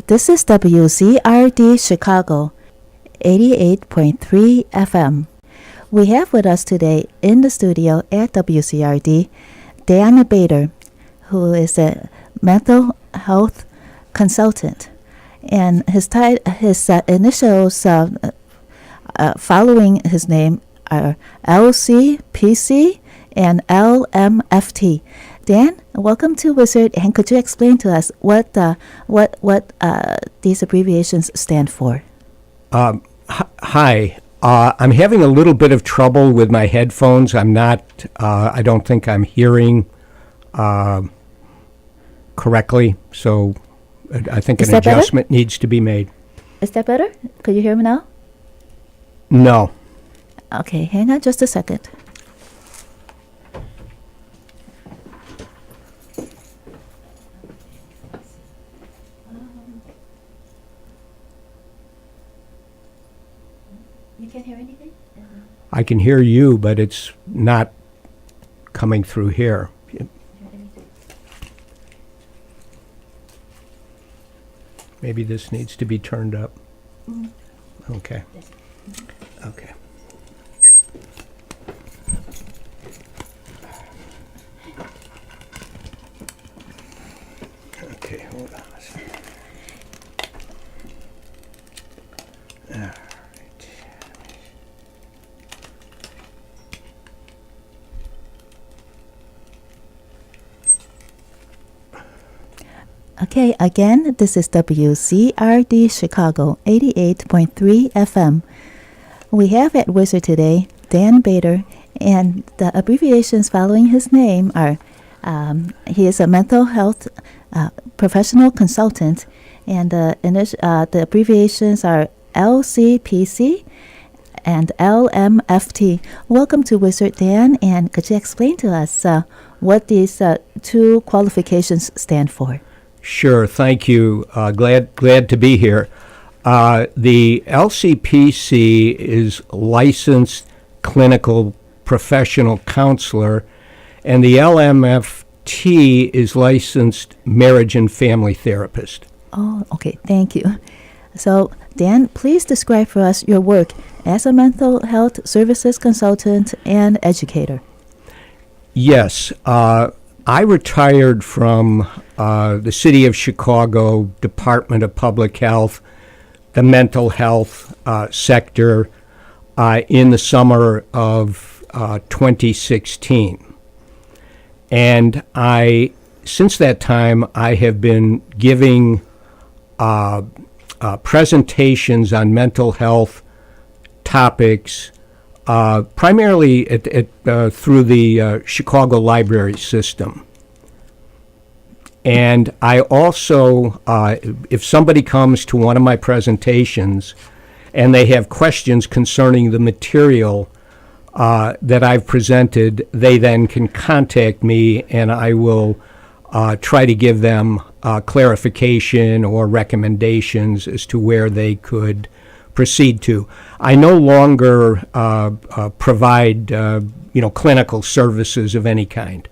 This is WZRD Chicago, 88.3 FM. We have with us today in the studio at WZRD, Dan Bader, who is a mental health consultant. And his initials following his name are LCPC and LMFT. Dan, welcome to Wizard, and could you explain to us what these abbreviations stand for? Hi. I'm having a little bit of trouble with my headphones. I don't think I'm hearing correctly, so I think an adjustment needs to be made. Is that better? Could you hear me now? No. Okay, hang on just a second. You can't hear anything? I can hear you, but it's not coming through here. Maybe this needs to be turned up. Okay. Okay. Okay, hold on a second. All right. Okay, again, this is WZRD Chicago, 88.3 FM. We have at Wizard today Dan Bader, and the abbreviations following his name are, he is a mental health professional consultant, and the abbreviations are LCPC and LMFT. Welcome to Wizard, Dan, and could you explain to us what these two qualifications stand for? Sure, thank you. Glad to be here. The LCPC is licensed clinical professional counselor, and the LMFT is licensed marriage and family therapist. Oh, okay, thank you. So, Dan, please describe for us your work as a mental health services consultant and educator. Yes, I retired from the City of Chicago Department of Public Health, the mental health sector, in the summer of 2016. And since that time, I have been giving presentations on mental health topics, primarily through the Chicago Library System. And I also, if somebody comes to one of my presentations and they have questions concerning the material that I've presented, they then can contact me, and I will try to give them clarification or recommendations as to where they could proceed to. I no longer provide, clinical services of any kind.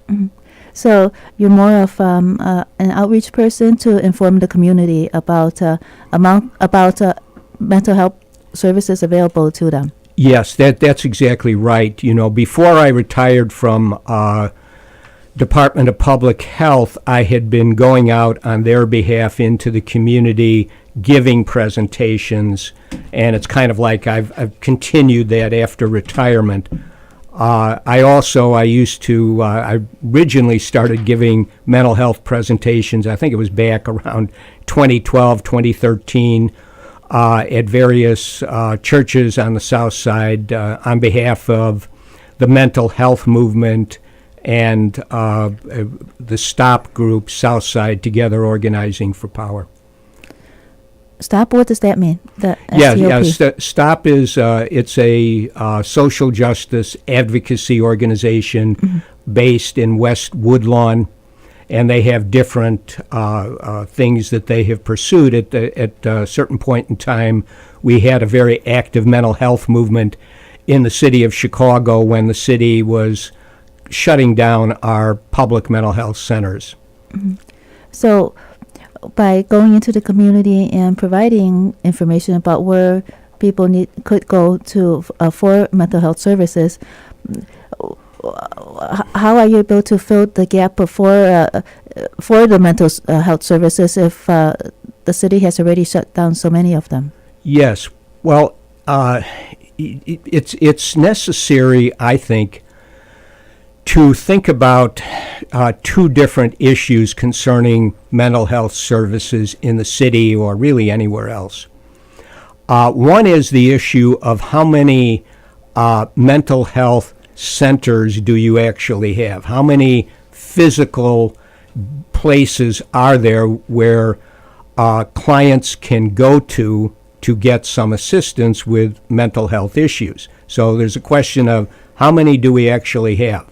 Mm-hmm. So you're more of an outreach person to inform the community about mental health services available to them. Yes, that's exactly right. Before I retired from Department of Public Health, I had been going out on their behalf into the community, giving presentations, and it's kind of like I've continued that after retirement. I originally started giving mental health presentations, I think it was back around 2012, 2013, at various churches on the South Side on behalf of the mental health movement and the STOP group, South Side Together Organizing for Power. STOP, what does that mean? STOP is it's a social justice advocacy organization based in West Woodlawn, and they have different things that they have pursued. At a certain point in time, we had a very active mental health movement in the city of Chicago when the city was shutting down our public mental health centers. So by going into the community and providing information about where people could go to for mental health services, how are you able to fill the gap for the mental health services if the city has already shut down so many of them? Yes. Well, it's necessary, I think, to think about two different issues concerning mental health services in the city or really anywhere else. One is the issue of how many mental health centers do you actually have? How many physical places are there where clients can go to get some assistance with mental health issues? So there's a question of how many do we actually have?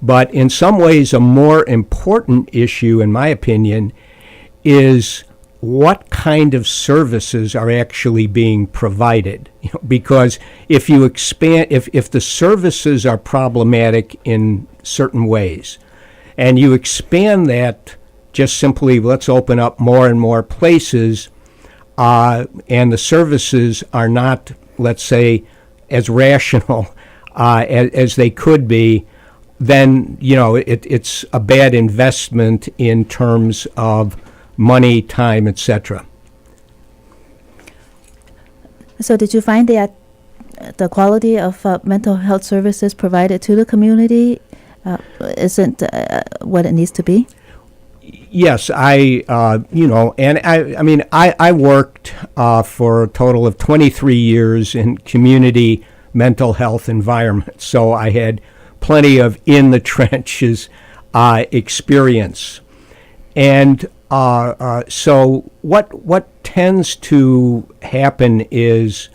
But in some ways, a more important issue, in my opinion, is what kind of services are actually being provided. Because if you expand, if the services are problematic in certain ways, and you expand that just simply, let's open up more and more places, and the services are not, let's say, as rational as they could be, then it's a bad investment in terms of money, time, etc. So did you find that the quality of mental health services provided to the community isn't what it needs to be? Yes, I worked for a total of 23 years in community mental health environments, so I had plenty of in the trenches experience. And so what tends to happen is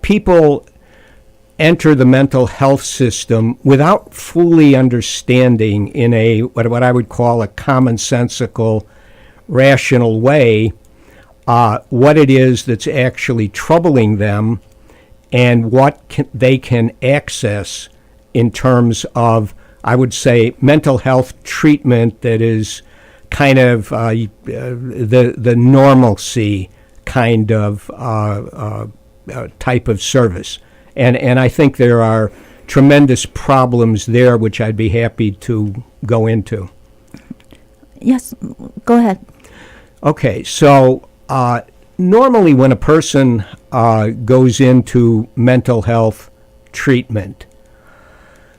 people enter the mental health system without fully understanding in a what I would call a commonsensical, rational way what it is that's actually troubling them and what they can access in terms of, I would say, mental health treatment that is kind of the normalcy kind of type of service. And I think there are tremendous problems there, which I'd be happy to go into. Yes, go ahead. Okay, so normally when a person goes into mental health treatment,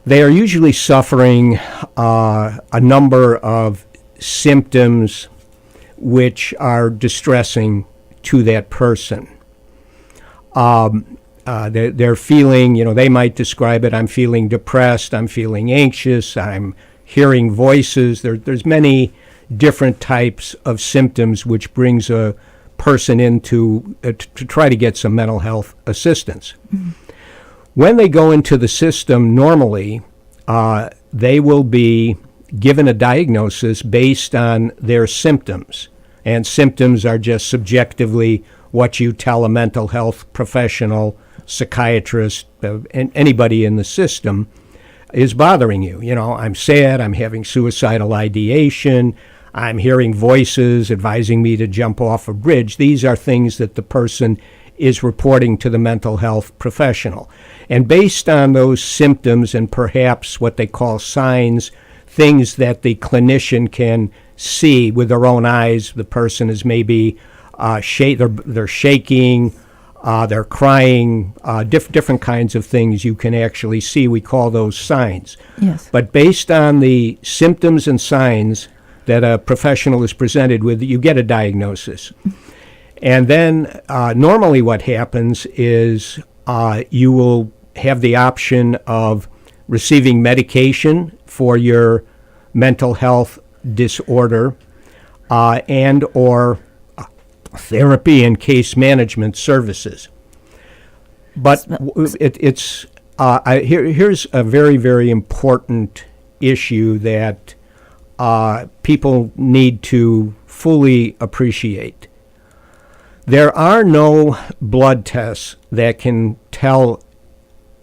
they are usually suffering a number of symptoms which are distressing to that person. They're feeling, they might describe it, I'm feeling depressed, I'm feeling anxious, I'm hearing voices. There's many different types of symptoms which brings a person into to try to get some mental health assistance. Mm-hmm. When they go into the system, normally they will be given a diagnosis based on their symptoms. And symptoms are just subjectively what you tell a mental health professional, psychiatrist, anybody in the system is bothering you. I'm sad, I'm having suicidal ideation, I'm hearing voices advising me to jump off a bridge. These are things that the person is reporting to the mental health professional. And based on those symptoms and perhaps what they call signs, things that the clinician can see with their own eyes, the person is maybe they're shaking, they're crying, different kinds of things you can actually see. We call those signs. Yes. But based on the symptoms and signs that a professional is presented with, you get a diagnosis. And then normally what happens is you will have the option of receiving medication for your mental health disorder and or therapy and case management services. But here's a very, very important issue that people need to fully appreciate. There are no blood tests that can tell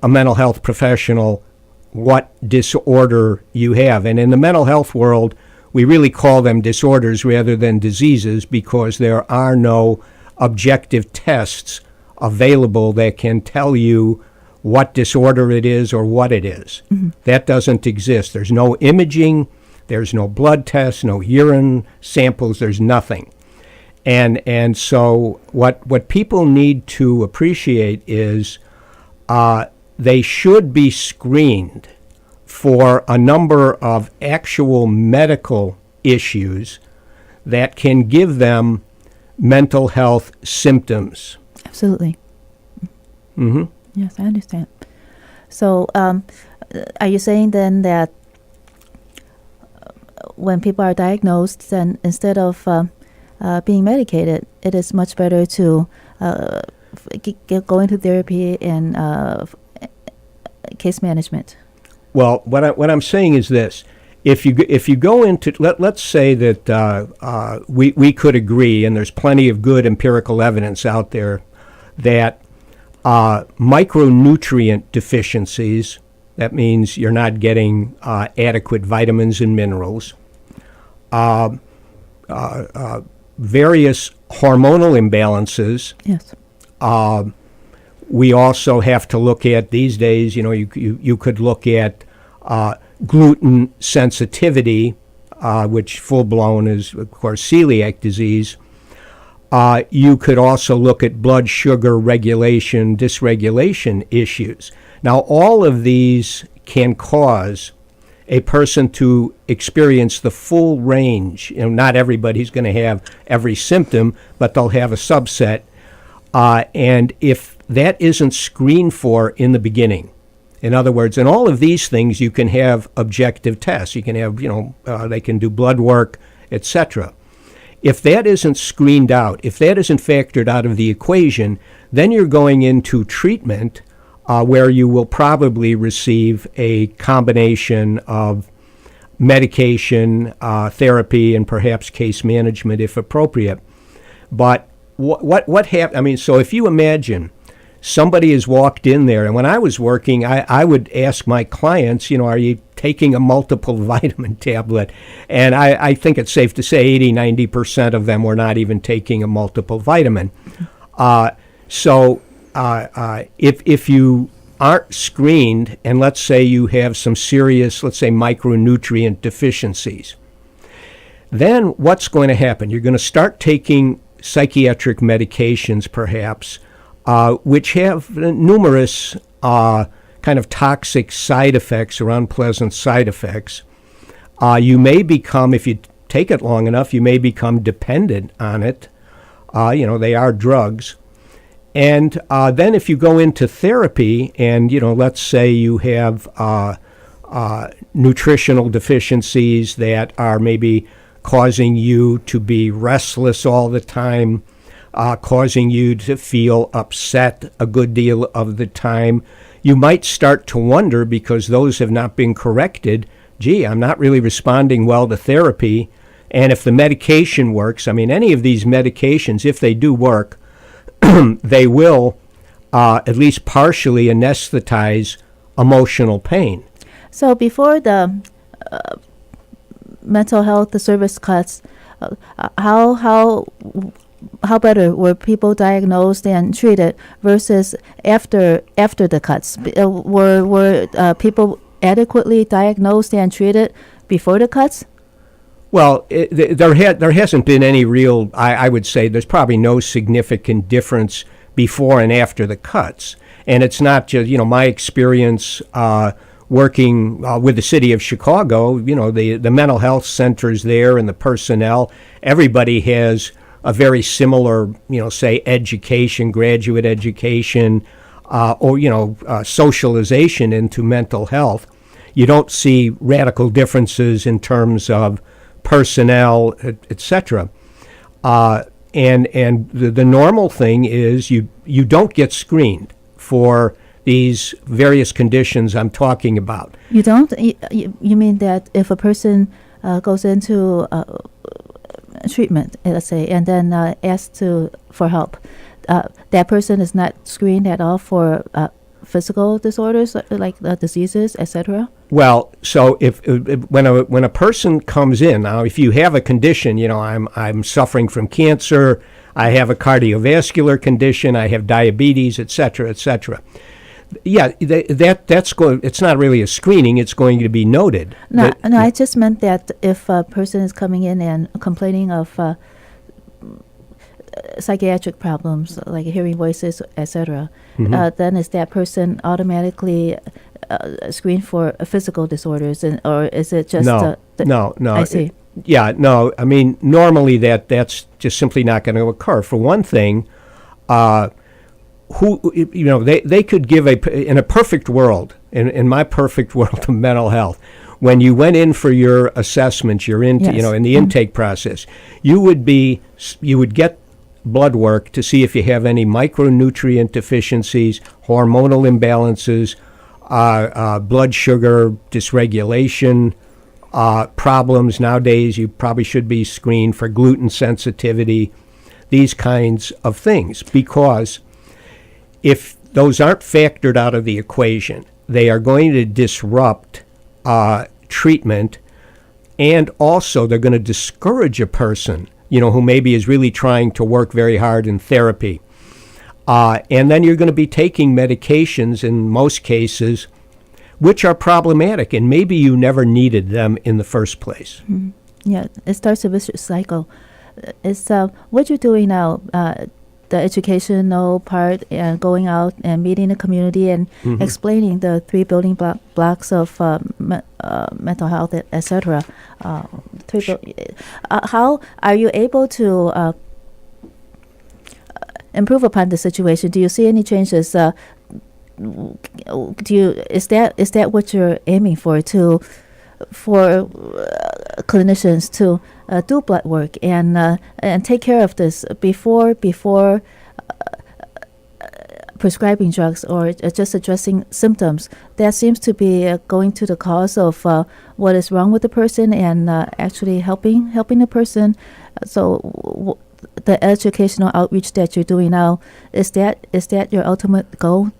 a mental health professional what disorder you have. And in the mental health world, we really call them disorders rather than diseases because there are no objective tests available that can tell you what disorder it is or what it is. That doesn't exist. There's no imaging, there's no blood tests, no urine samples, there's nothing. And so what people need to appreciate is they should be screened for a number of actual medical issues that can give them mental health symptoms. Absolutely. Mm-hmm. Yes, I understand. So, are you saying then that when people are diagnosed, then instead of being medicated, it is much better to go into therapy and case management? Well, what I'm saying is this: if you go into let's say that we could agree, and there's plenty of good empirical evidence out there that micronutrient deficiencies, that means you're not getting adequate vitamins and minerals, various hormonal imbalances. Yes. We also have to look at these days, you could look at gluten sensitivity, which full-blown is, of course, celiac disease. You could also look at blood sugar regulation, dysregulation issues. Now, all of these can cause a person to experience the full range. Not everybody's going to have every symptom, but they'll have a subset. And if that isn't screened for in the beginning, in other words, in all of these things, you can have objective tests. You can have, they can do blood work, etc. If that isn't screened out, if that isn't factored out of the equation, then you're going into treatment where you will probably receive a combination of medication, therapy, and perhaps case management if appropriate. But what happens? So if you imagine somebody has walked in there, and when I was working, I would ask my clients, are you taking a multiple vitamin tablet? And I think it's safe to say 80-90% of them were not even taking a multiple vitamin. So if you aren't screened, and let's say you have some serious, let's say, micronutrient deficiencies, then what's going to happen? You're going to start taking psychiatric medications, perhaps, which have numerous kind of toxic side effects or unpleasant side effects. You may become, if you take it long enough, you may become dependent on it. They are drugs. And then if you go into therapy and, let's say you have nutritional deficiencies that are maybe causing you to be restless all the time, causing you to feel upset a good deal of the time, you might start to wonder, because those have not been corrected, gee, I'm not really responding well to therapy. And if the medication works, any of these medications, if they do work, they will at least partially anesthetize emotional pain. So before the mental health, the service cuts, how better were people diagnosed and treated versus after the cuts? Were people adequately diagnosed and treated before the cuts? Well, there hasn't been any real, I would say there's probably no significant difference before and after the cuts. And it's not just, my experience working with the city of Chicago, the mental health centers there and the personnel, everybody has a very similar, say, education, graduate education, or, socialization into mental health. You don't see radical differences in terms of personnel, etc. And the normal thing is you don't get screened for these various conditions I'm talking about. You don't? You mean that if a person goes into treatment, let's say, and then asks for help, that person is not screened at all for physical disorders like diseases, etc.? Well, so if when a person comes in now, if you have a condition, I'm suffering from cancer, I have a cardiovascular condition, I have diabetes, et cetera, et cetera. Yeah, that's going. It's not really a screening; it's going to be noted. No, I just meant that if a person is coming in and complaining of psychiatric problems like hearing voices, etc., then is that person automatically screened for physical disorders, or is it just no? I see. No. I mean, normally that's just simply not going to occur. For one thing, they could give in a perfect world, in my perfect world of mental health, when you went in for your assessment, in the intake process, you would get blood work to see if you have any micronutrient deficiencies, hormonal imbalances, blood sugar dysregulation problems. Nowadays, you probably should be screened for gluten sensitivity, these kinds of things, because if those aren't factored out of the equation, they are going to disrupt treatment, and also they're going to discourage a person, who maybe is really trying to work very hard in therapy. And then you're going to be taking medications in most cases which are problematic, and maybe you never needed them in the first place. Mm-hmm. Yeah, it starts a vicious cycle. It's what you're doing now, the educational part, and going out and meeting the community and explaining the 3 building blocks of mental health, etc. How are you able to improve upon the situation? Do you see any changes? Is that what you're aiming for clinicians to do blood work and take care of this before prescribing drugs, or just addressing symptoms? That seems to be going to the cause of what is wrong with the person, and actually helping the person. So the educational outreach that you're doing now, is that your ultimate goal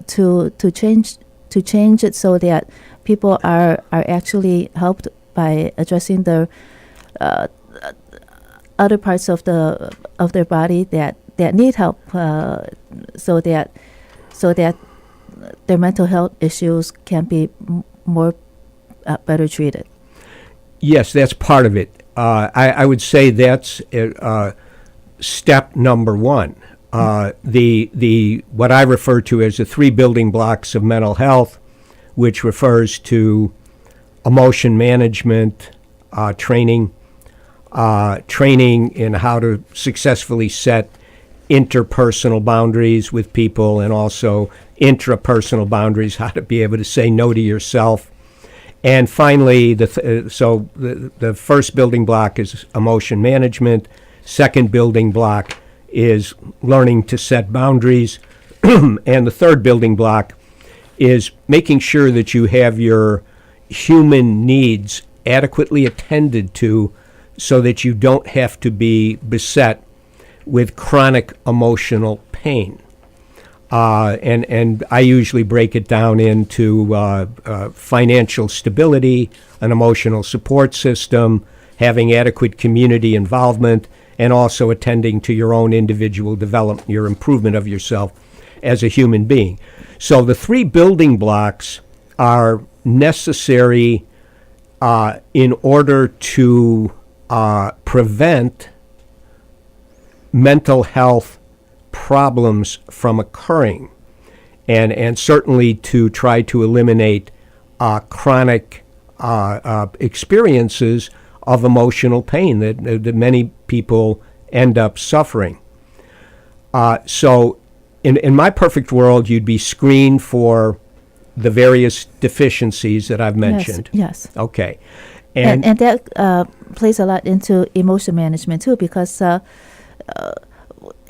to change it so that people are actually helped by addressing the other parts of their body that need help, so that their mental health issues can be more better treated? Yes, that's part of it. I would say that's step number one. The what I refer to as the 3 building blocks of mental health, which refers to emotion management, training in how to successfully set interpersonal boundaries with people, and also intrapersonal boundaries, how to be able to say no to yourself. And finally, the first building block is emotion management. Second building block is learning to set boundaries. And the third building block is making sure that you have your human needs adequately attended to, so that you don't have to be beset with chronic emotional pain. And I usually break it down into financial stability, an emotional support system, having adequate community involvement, and also attending to your own individual development, your improvement of yourself as a human being. So the 3 building blocks are necessary in order to prevent mental health problems from occurring, and certainly to try to eliminate chronic experiences of emotional pain that many people end up suffering. So in my perfect world, you'd be screened for the various deficiencies that I've mentioned. Yes. Okay. And that plays a lot into emotion management too, because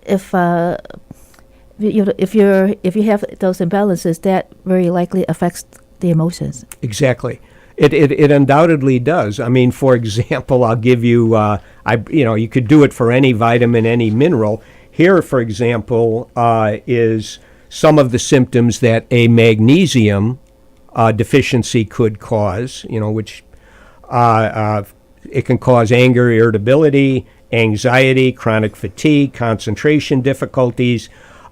if you have those imbalances, that very likely affects the emotions. Exactly. It undoubtedly does. I mean, for example, I'll give you, you could do it for any vitamin, any mineral. Here, for example, is some of the symptoms that a magnesium deficiency could cause, which it can cause anger, irritability, anxiety, chronic fatigue, concentration difficulties,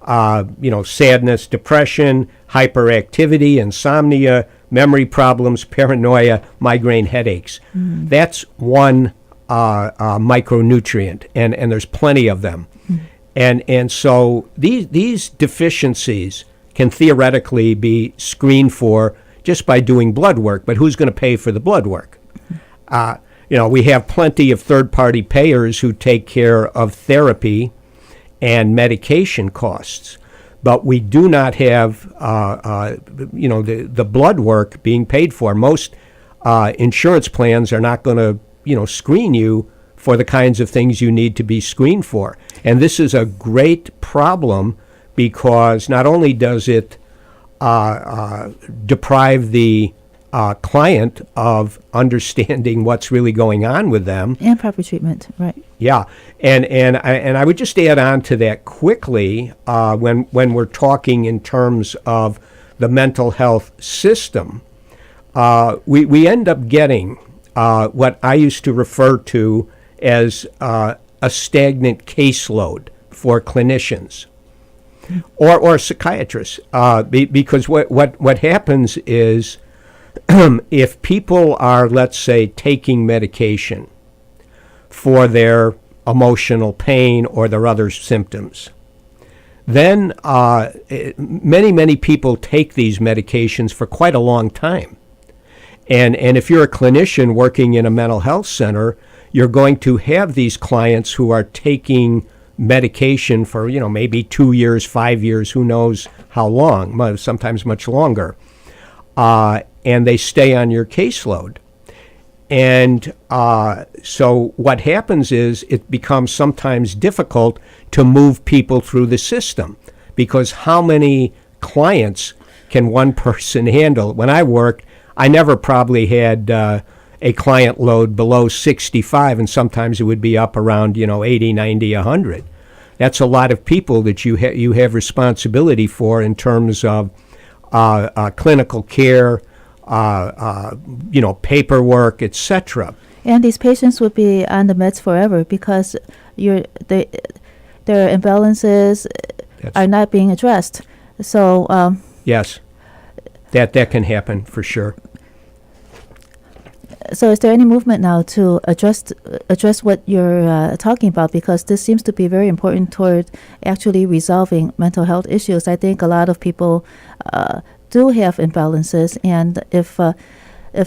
sadness, depression, hyperactivity, insomnia, memory problems, paranoia, migraine headaches. That's one micronutrient, and there's plenty of them. And so these deficiencies can theoretically be screened for just by doing blood work, but who's going to pay for the blood work? We have plenty of third-party payers who take care of therapy and medication costs, but we do not have, the blood work being paid for. Most insurance plans are not going to, screen you for the kinds of things you need to be screened for. And this is a great problem because not only does it deprive the client of understanding what's really going on with them. And proper treatment, right. Yeah, and I would just add on to that quickly when we're talking in terms of the mental health system, we end up getting what I used to refer to as a stagnant caseload for clinicians or psychiatrists, because what happens is if people are, let's say, taking medication for their emotional pain or their other symptoms, then many people take these medications for quite a long time. And if you're a clinician working in a mental health center, you're going to have these clients who are taking medication for, maybe 2 years, 5 years, who knows how long, sometimes much longer. And they stay on your caseload. And so what happens is it becomes sometimes difficult to move people through the system, because how many clients can one person handle? When I worked, I never probably had a client load below 65, and sometimes it would be up around 80, 90, 100. That's a lot of people that you have responsibility for in terms of clinical care, paperwork, etc. And these patients would be on the meds forever because their imbalances are not being addressed. So yes, that can happen for sure. So is there any movement now to address what you're talking about? Because this seems to be very important toward actually resolving mental health issues. I think a lot of people do have imbalances, and if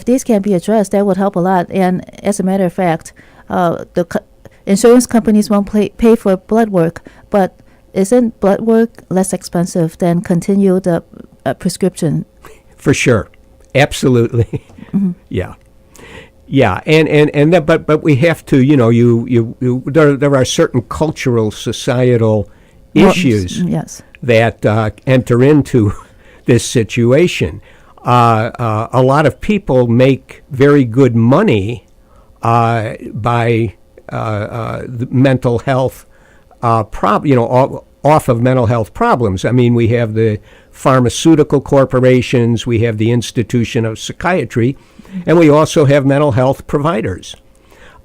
these can be addressed, that would help a lot. And as a matter of fact, the insurance companies won't pay for blood work, but isn't blood work less expensive than continued prescription? For sure, absolutely. Mm-hmm. Yeah, and but we have to, there are certain cultural, societal issues that enter into this situation. A lot of people make very good money by the mental health off of mental health problems. I mean, we have the pharmaceutical corporations, we have the Institution of Psychiatry, and we also have mental health providers.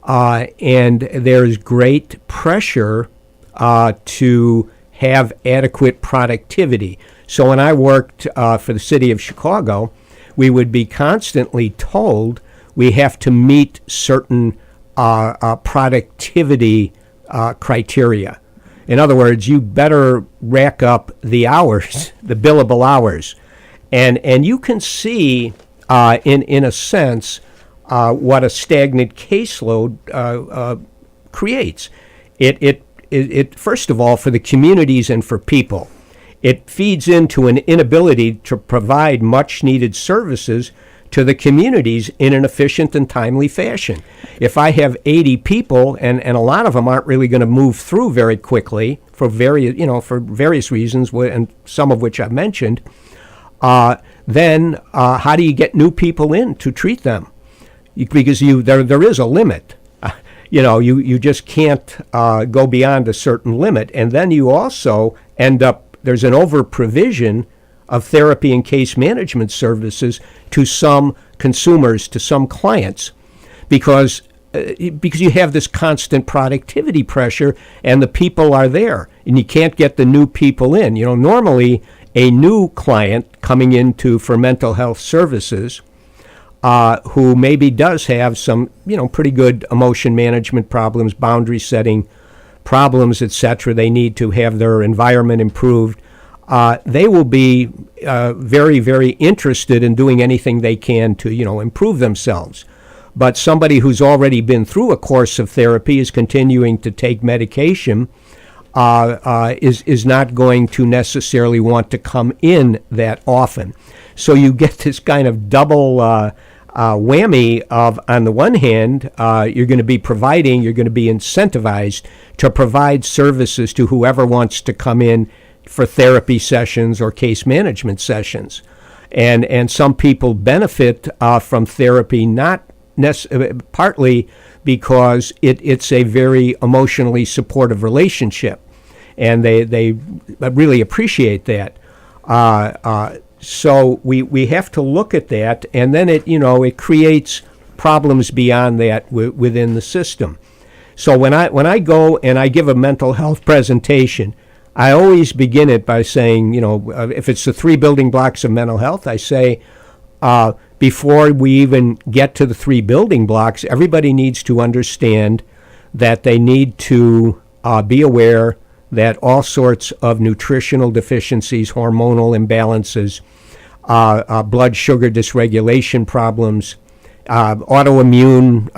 And there's great pressure to have adequate productivity. So when I worked for the city of Chicago, we would be constantly told we have to meet certain productivity criteria. In other words, you better rack up the hours, the billable hours. And you can see, in a sense, what a stagnant caseload creates. It first of all, for the communities and for people, it feeds into an inability to provide much-needed services to the communities in an efficient and timely fashion. If I have 80 people, and a lot of them aren't really going to move through very quickly for various reasons, and some of which I've mentioned, then how do you get new people in to treat them? Because there is a limit. You just can't go beyond a certain limit, and then you also end up there's an over provision of therapy and case management services to some consumers, to some clients, because you have this constant productivity pressure, and the people are there, and you can't get the new people in. Normally a new client coming into for mental health services who maybe does have some, pretty good emotion management problems, boundary setting problems, etc. They need to have their environment improved. They will be very, very interested in doing anything they can to, improve themselves. But somebody who's already been through a course of therapy, is continuing to take medication, is not going to necessarily want to come in that often. So you get this kind of double whammy of, on the one hand, you're going to be incentivized to provide services to whoever wants to come in for therapy sessions or case management sessions. And some people benefit from therapy, not partly because it's a very emotionally supportive relationship, and they really appreciate that. So we have to look at that, and then it creates problems beyond that within the system. So when I go and I give a mental health presentation, I always begin it by saying, if it's the 3 building blocks of mental health, I say, before we even get to the 3 building blocks, everybody needs to understand that they need to be aware that all sorts of nutritional deficiencies, hormonal imbalances, blood sugar dysregulation problems, autoimmune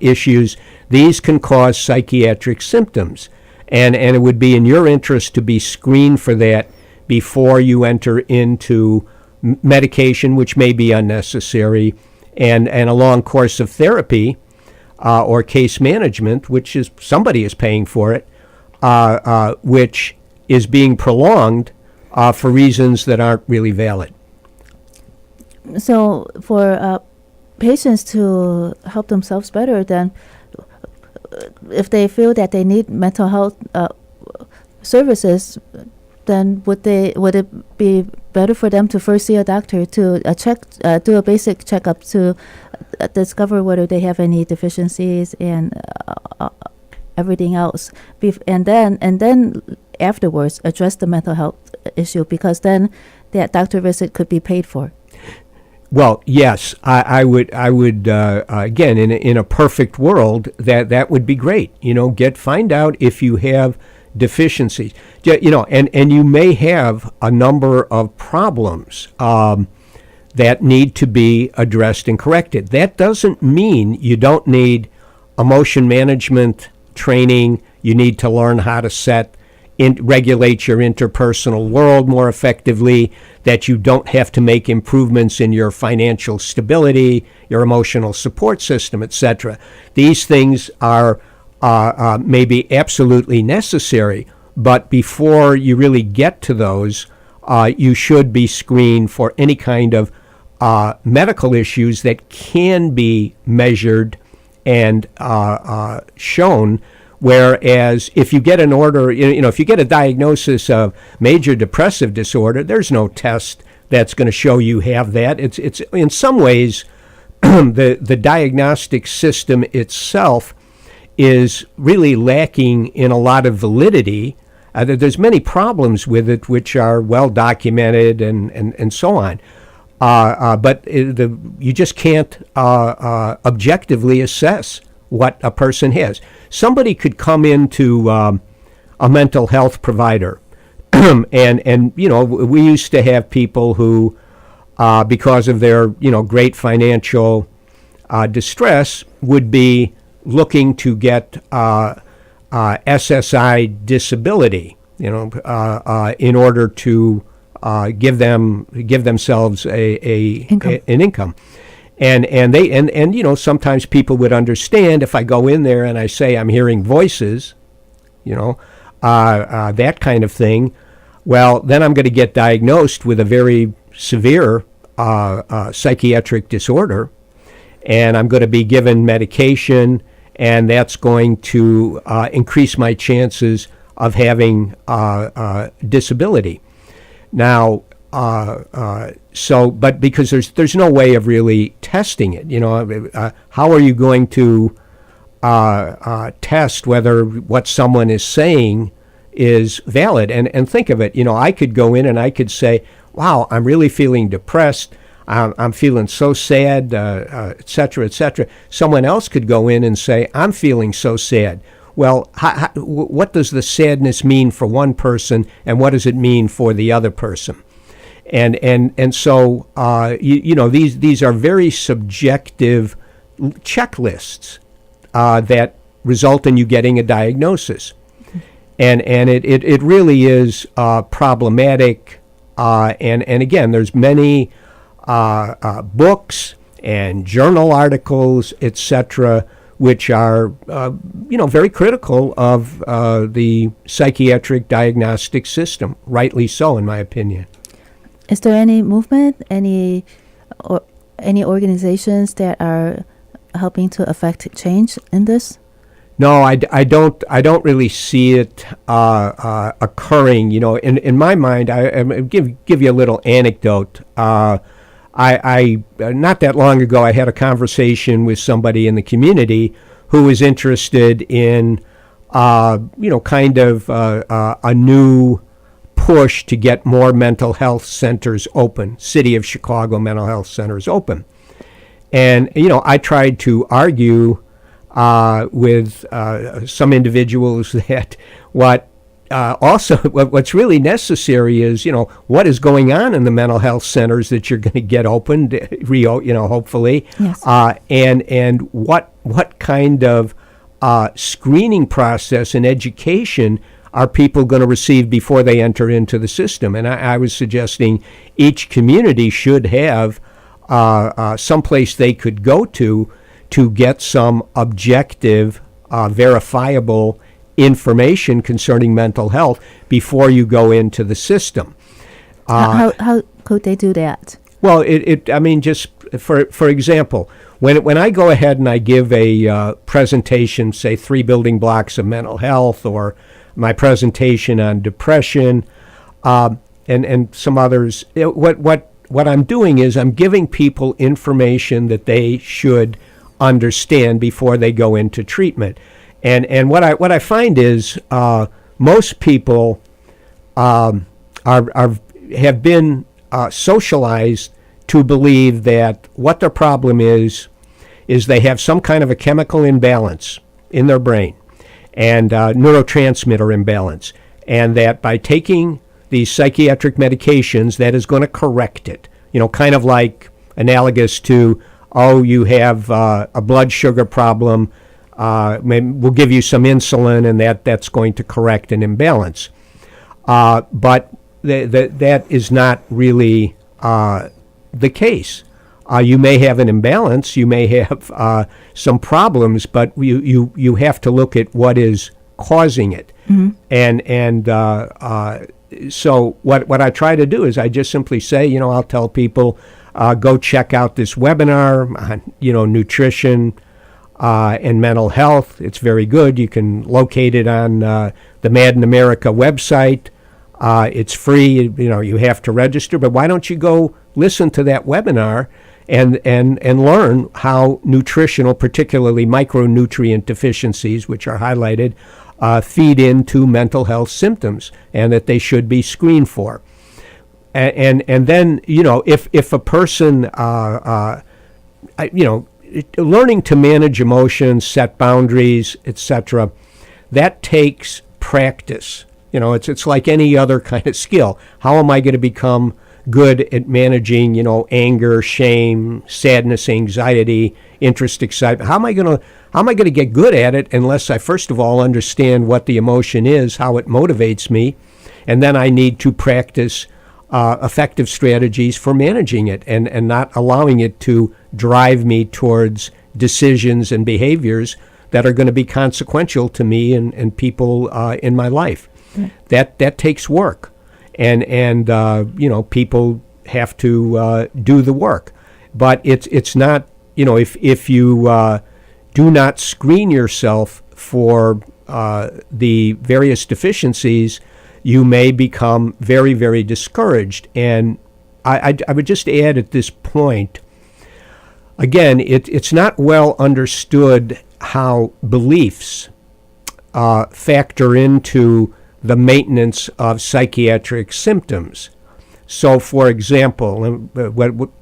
issues, these can cause psychiatric symptoms. And it would be in your interest to be screened for that before you enter into medication, which may be unnecessary, and a long course of therapy or case management, which is somebody is paying for it, which is being prolonged for reasons that aren't really valid. So for patients to help themselves better, then if they feel that they need mental health services, then would it be better for them to first see a doctor to do a basic checkup to discover whether they have any deficiencies and everything else, and then afterwards address the mental health issue, because then that doctor visit could be paid for? Well, yes, I would again, in a perfect world, that would be great. Find out if you have deficiencies. And you may have a number of problems that need to be addressed and corrected. That doesn't mean you don't need emotion management training. You need to learn how to regulate your interpersonal world more effectively, that you don't have to make improvements in your financial stability, your emotional support system, etc. These things are maybe absolutely necessary, but before you really get to those, you should be screened for any kind of medical issues that can be measured and shown. Whereas if you get an order, if you get a diagnosis of major depressive disorder, there's no test that's going to show you have that. It's in some ways the diagnostic system itself is really lacking in a lot of validity. There's many problems with it which are well documented and so on. But you just can't objectively assess what a person has. Somebody could come into a mental health provider, and we used to have people who, because of their great financial distress, would be looking to get SSI disability, in order to give themselves an income. And sometimes people would understand if I go in there and I say I'm hearing voices, that kind of thing. Well, then I'm going to get diagnosed with a very severe psychiatric disorder, and I'm going to be given medication, and that's going to increase my chances of having disability. Now, but because there's no way of really testing it, how are you going to test whether what someone is saying is valid? And think of it, I could go in and I could say, wow, I'm really feeling depressed. I'm feeling so sad, et cetera, et cetera. Someone else could go in and say, I'm feeling so sad. Well, what does the sadness mean for one person, and what does it mean for the other person? And so these are very subjective checklists that result in you getting a diagnosis, and it really is problematic. And again, there's many books and journal articles, etc., which are very critical of the psychiatric diagnostic system. Rightly so, in my opinion. Is there any movement, any organizations that are helping to affect change in this? No, I don't really see it occurring. In my mind, I give you a little anecdote. I not that long ago, I had a conversation with somebody in the community who was interested in, kind of a new push to get more mental health centers open, City of Chicago mental health centers open. And, I tried to argue with some individuals that what's really necessary is, what is going on in the mental health centers that you're going to get opened, hopefully, yes. And what kind of screening process and education are people going to receive before they enter into the system? And I was suggesting each community should have someplace they could go to get some objective, verifiable information concerning mental health before you go into the system. How could they do that? Well, just for example, when I go ahead and I give a presentation, say 3 building blocks of mental health, or my presentation on depression, and some others, what I'm doing is I'm giving people information that they should understand before they go into treatment. And what I find is most people have been socialized to believe that what their problem is they have some kind of a chemical imbalance in their brain and neurotransmitter imbalance, and that by taking these psychiatric medications, that is going to correct it. Kind of like analogous to, you have a blood sugar problem, we'll give you some insulin, and that's going to correct an imbalance. But that is not really the case. You may have an imbalance, you may have some problems, but you have to look at what is causing it. Mm-hmm. So what I try to do is I just simply say, I'll tell people, go check out this webinar on, nutrition and mental health. It's very good. You can locate it on the Mad in America website. It's free. You have to register, but why don't you go listen to that webinar and learn how nutritional, particularly micronutrient deficiencies, which are highlighted, feed into mental health symptoms, and that they should be screened for. And then, if a person, learning to manage emotions, set boundaries, etc., that takes practice. It's like any other kind of skill. How am I going to become good at managing, anger, shame, sadness, anxiety, interest, excitement? How am I going to get good at it unless I first of all understand what the emotion is, how it motivates me, and then I need to practice effective strategies for managing it and not allowing it to drive me towards decisions and behaviors that are going to be consequential to me and people in my life. Mm. That takes work. And people have to do the work, but it's not, if you do not screen yourself for the various deficiencies, you may become very, very discouraged. And I would just add at this point, again, it's not well understood how beliefs factor into the maintenance of psychiatric symptoms. So, for example,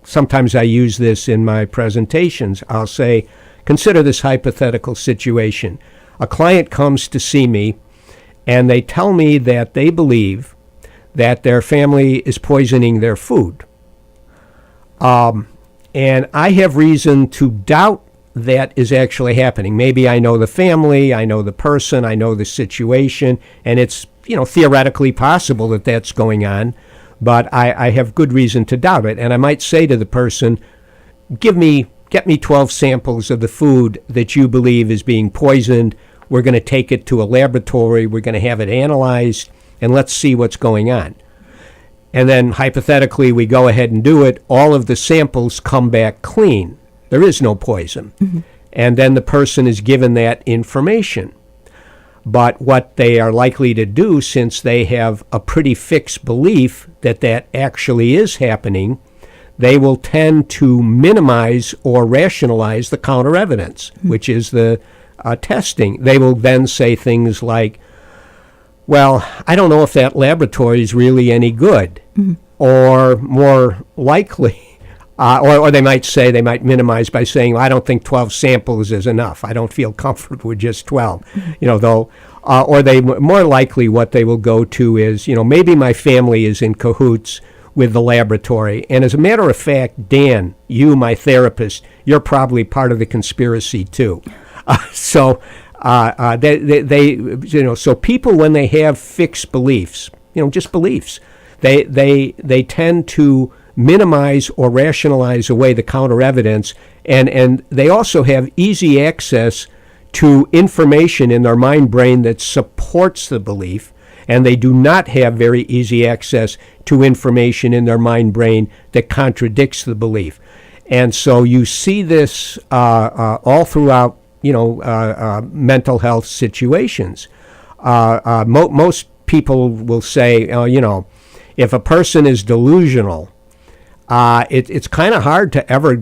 sometimes I use this in my presentations. I'll say, consider this hypothetical situation. A client comes to see me, and they tell me that they believe that their family is poisoning their food. And I have reason to doubt that is actually happening. Maybe I know the family, I know the person, I know the situation, and it's, theoretically possible that that's going on, but I have good reason to doubt it. And I might say to the person, get me 12 samples of the food that you believe is being poisoned. We're going to take it to a laboratory, we're going to have it analyzed, and let's see what's going on. And then hypothetically, we go ahead and do it. All of the samples come back clean. There is no poison. Mm-hmm. And then the person is given that information. But what they are likely to do, since they have a pretty fixed belief that that actually is happening, they will tend to minimize or rationalize the counter evidence, mm-hmm. which is the testing. They will then say things like, well, I don't know if that laboratory is really any good. Mm-hmm. Or more likely, or they might minimize by saying, well, I don't think 12 samples is enough. I don't feel comfortable with just 12. Mm-hmm. Or they more likely what they will go to is, maybe my family is in cahoots with the laboratory. And as a matter of fact, Dan, you, my therapist, you're probably part of the conspiracy too. So people, when they have fixed beliefs, just beliefs, they tend to minimize or rationalize away the counter evidence, and they also have easy access to information in their mind brain that supports the belief, and they do not have very easy access to information in their mind brain that contradicts the belief. And so you see this all throughout mental health situations. Most people will say, if a person is delusional, it's kind of hard to ever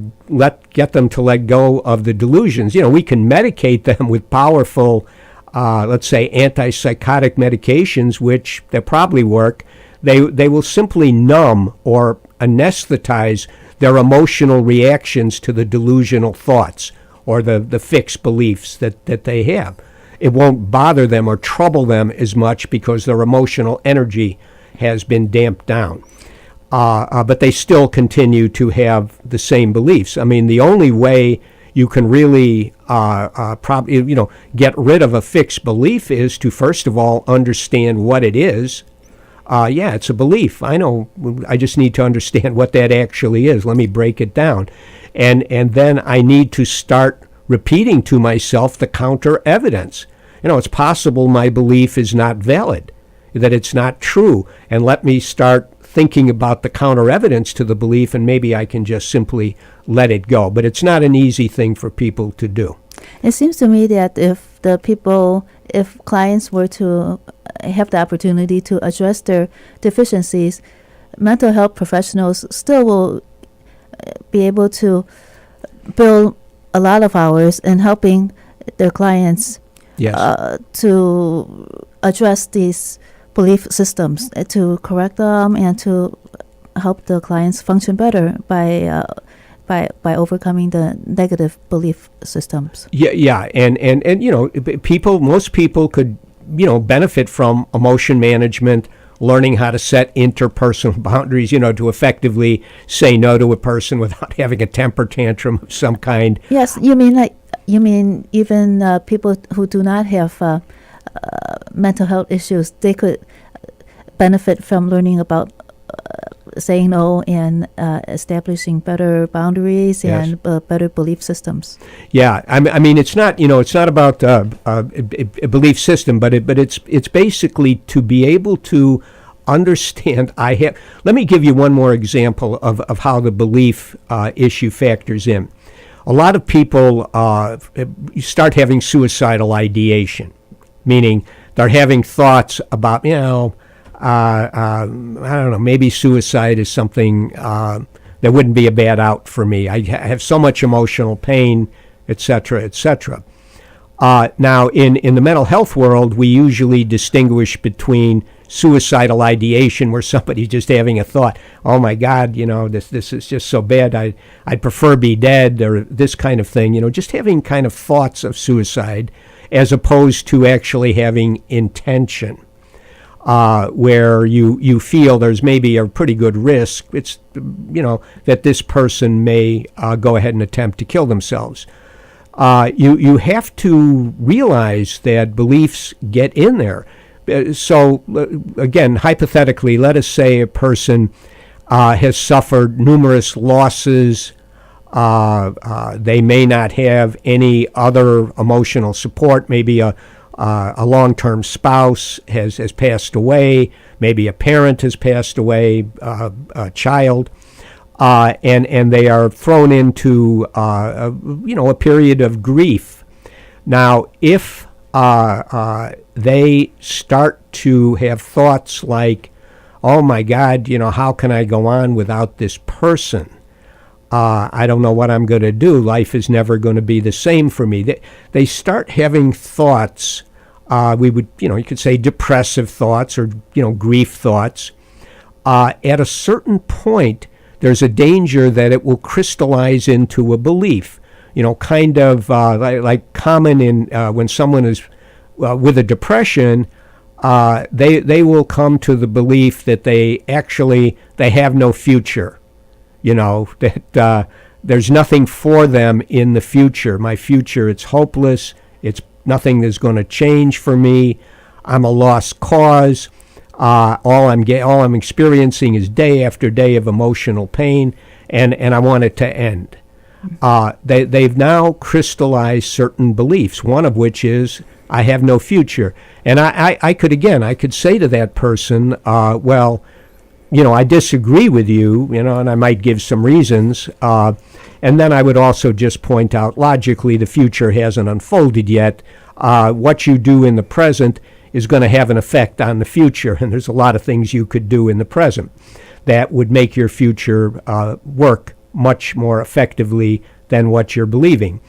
get them to let go of the delusions. We can medicate them with powerful, let's say, antipsychotic medications, which they probably work. They will simply numb or anesthetize their emotional reactions to the delusional thoughts or the fixed beliefs that they have. It won't bother them or trouble them as much because their emotional energy has been damped down. But they still continue to have the same beliefs. I mean, the only way you can really get rid of a fixed belief is to, first of all, understand what it is. It's a belief. I know. I just need to understand what that actually is. Let me break it down. And then I need to start repeating to myself the counter evidence. It's possible my belief is not valid, that it's not true, and let me start thinking about the counter evidence to the belief, and maybe I can just simply let it go. But it's not an easy thing for people to do. It seems to me that if clients were to have the opportunity to address their deficiencies, mental health professionals still will be able to bill a lot of hours in helping their clients to address these belief systems, to correct them and to help the clients function better by overcoming the negative belief systems. And most people could benefit from emotion management, learning how to set interpersonal boundaries, to effectively say no to a person without having a temper tantrum of some kind. Yes, you mean even people who do not have mental health issues, they could benefit from learning about saying no and establishing better boundaries and better belief systems. Yeah, I mean, it's not about a belief system, but it's basically to be able to understand. Let me give you one more example of how the belief issue factors in. A lot of people start having suicidal ideation. meaning they're having thoughts about, I don't know, maybe suicide is something that wouldn't be a bad out for me. I have so much emotional pain, et cetera, et cetera. Now, in the mental health world, we usually distinguish between suicidal ideation, where somebody's just having a thought, oh my God, this is just so bad, I'd prefer be dead, or this kind of thing, just having kind of thoughts of suicide, as opposed to actually having intention, where you feel there's maybe a pretty good risk, it's, that this person may go ahead and attempt to kill themselves. You have to realize that beliefs get in there. So, again, hypothetically, let us say a person has suffered numerous losses. They may not have any other emotional support. Maybe a long-term spouse has passed away. Maybe a parent has passed away, a child. And they are thrown into a period of grief. Now, if they start to have thoughts like, oh my God, how can I go on without this person? I don't know what I'm going to do. Life is never going to be the same for me. They start having thoughts. You could say depressive thoughts or grief thoughts. At a certain point, there's a danger that it will crystallize into a belief, kind of like common in when someone is with a depression, they will come to the belief that they have no future, that there's nothing for them in the future. My future, it's hopeless. It's nothing is going to change for me. I'm a lost cause. All I'm experiencing is day after day of emotional pain, and I want it to end. They've now crystallized certain beliefs, one of which is, I have no future. And I could say to that person, well, I disagree with you, and I might give some reasons. And then I would also just point out, logically, the future hasn't unfolded yet. What you do in the present is going to have an effect on the future, and there's a lot of things you could do in the present that would make your future work much more effectively than what you're believing.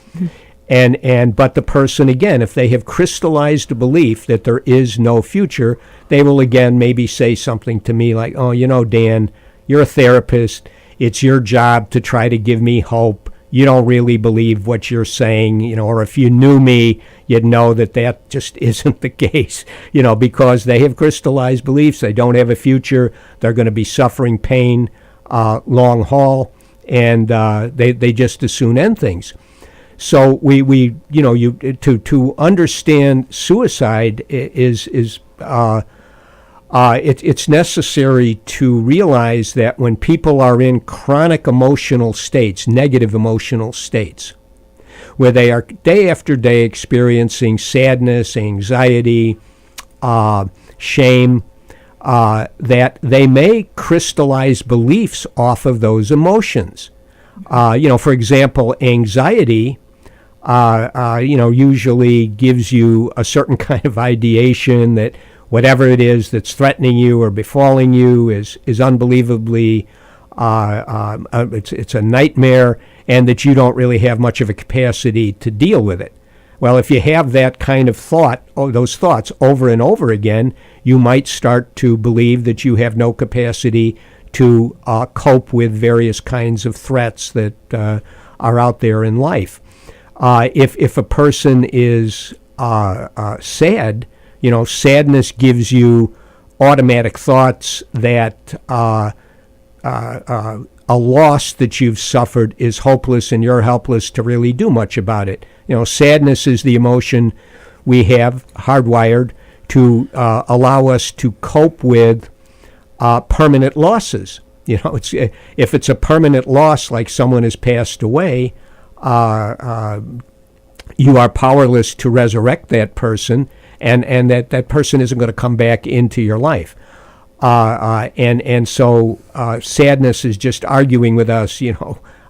But the person, again, if they have crystallized a belief that there is no future, they will again maybe say something to me like, oh, Dan, you're a therapist. It's your job to try to give me hope. You don't really believe what you're saying, or if you knew me, you'd know that just isn't the case, because they have crystallized beliefs. They don't have a future. They're going to be suffering pain, long haul, and they just as soon end things. So to understand suicide it's necessary to realize that when people are in chronic emotional states, negative emotional states, where they are day after day experiencing sadness, anxiety, shame, that they may crystallize beliefs off of those emotions. For example, anxiety usually gives you a certain kind of ideation that whatever it is that's threatening you or befalling you is unbelievably, it's a nightmare, and that you don't really have much of a capacity to deal with it. Well, if you have that kind of thought, those thoughts over and over again, you might start to believe that you have no capacity to cope with various kinds of threats that are out there in life. If a person is sad, sadness gives you automatic thoughts that a loss that you've suffered is hopeless and you're helpless to really do much about it. Sadness is the emotion we have hardwired to allow us to cope with permanent losses. If it's a permanent loss, like someone has passed away, you are powerless to resurrect that person, and that person isn't going to come back into your life. And so sadness is just arguing with us,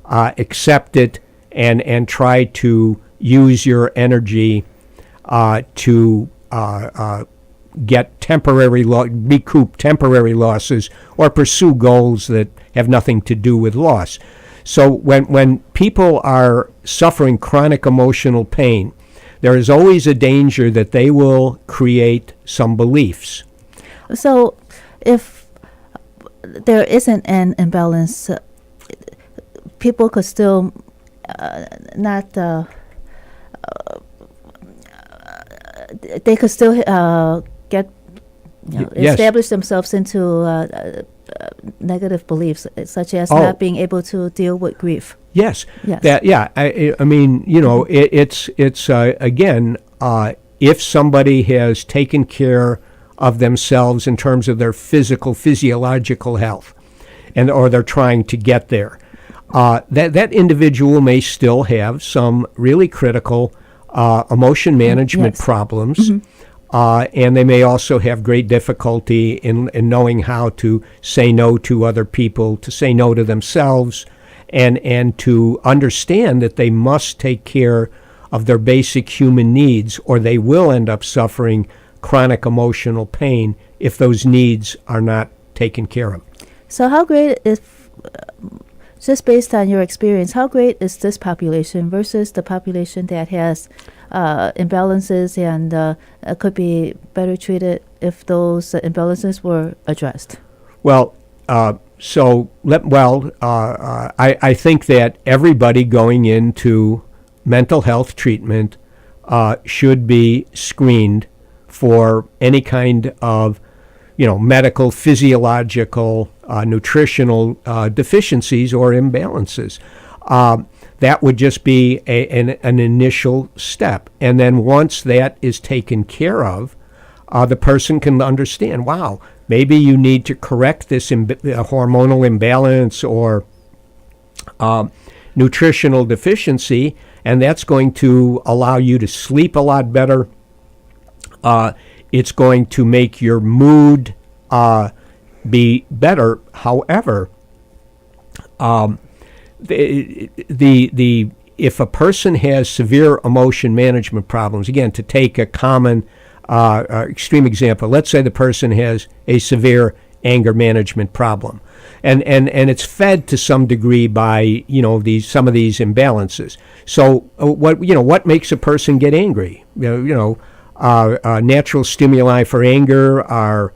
accept it and try to use your energy to get recoup temporary losses or pursue goals that have nothing to do with loss. So when people are suffering chronic emotional pain, there is always a danger that they will create some beliefs. So if there isn't an imbalance, people could still not they could still get Yes. establish themselves into negative beliefs, such as not being able to deal with grief. Yes. Yes. I mean, it's again, if somebody has taken care of themselves in terms of their physiological health, or they're trying to get there, that individual may still have some really critical emotion management Yes. problems. And they may also have great difficulty in knowing how to say no to other people, to say no to themselves, and to understand that they must take care of their basic human needs, or they will end up suffering chronic emotional pain if those needs are not taken care of. So how great is, just based on your experience, how great is this population versus the population that has imbalances and could be better treated if those imbalances were addressed? Well, I think that everybody going into mental health treatment should be screened for any kind of, medical, physiological, nutritional deficiencies or imbalances. That would just be an initial step. And then once that is taken care of, the person can understand, wow, maybe you need to correct this hormonal imbalance or nutritional deficiency, and that's going to allow you to sleep a lot better. It's going to make your mood be better. However, if a person has severe emotion management problems, again, to take a common extreme example, let's say the person has a severe anger management problem, and it's fed to some degree by some of these imbalances. So what makes a person get angry? Natural stimuli for anger are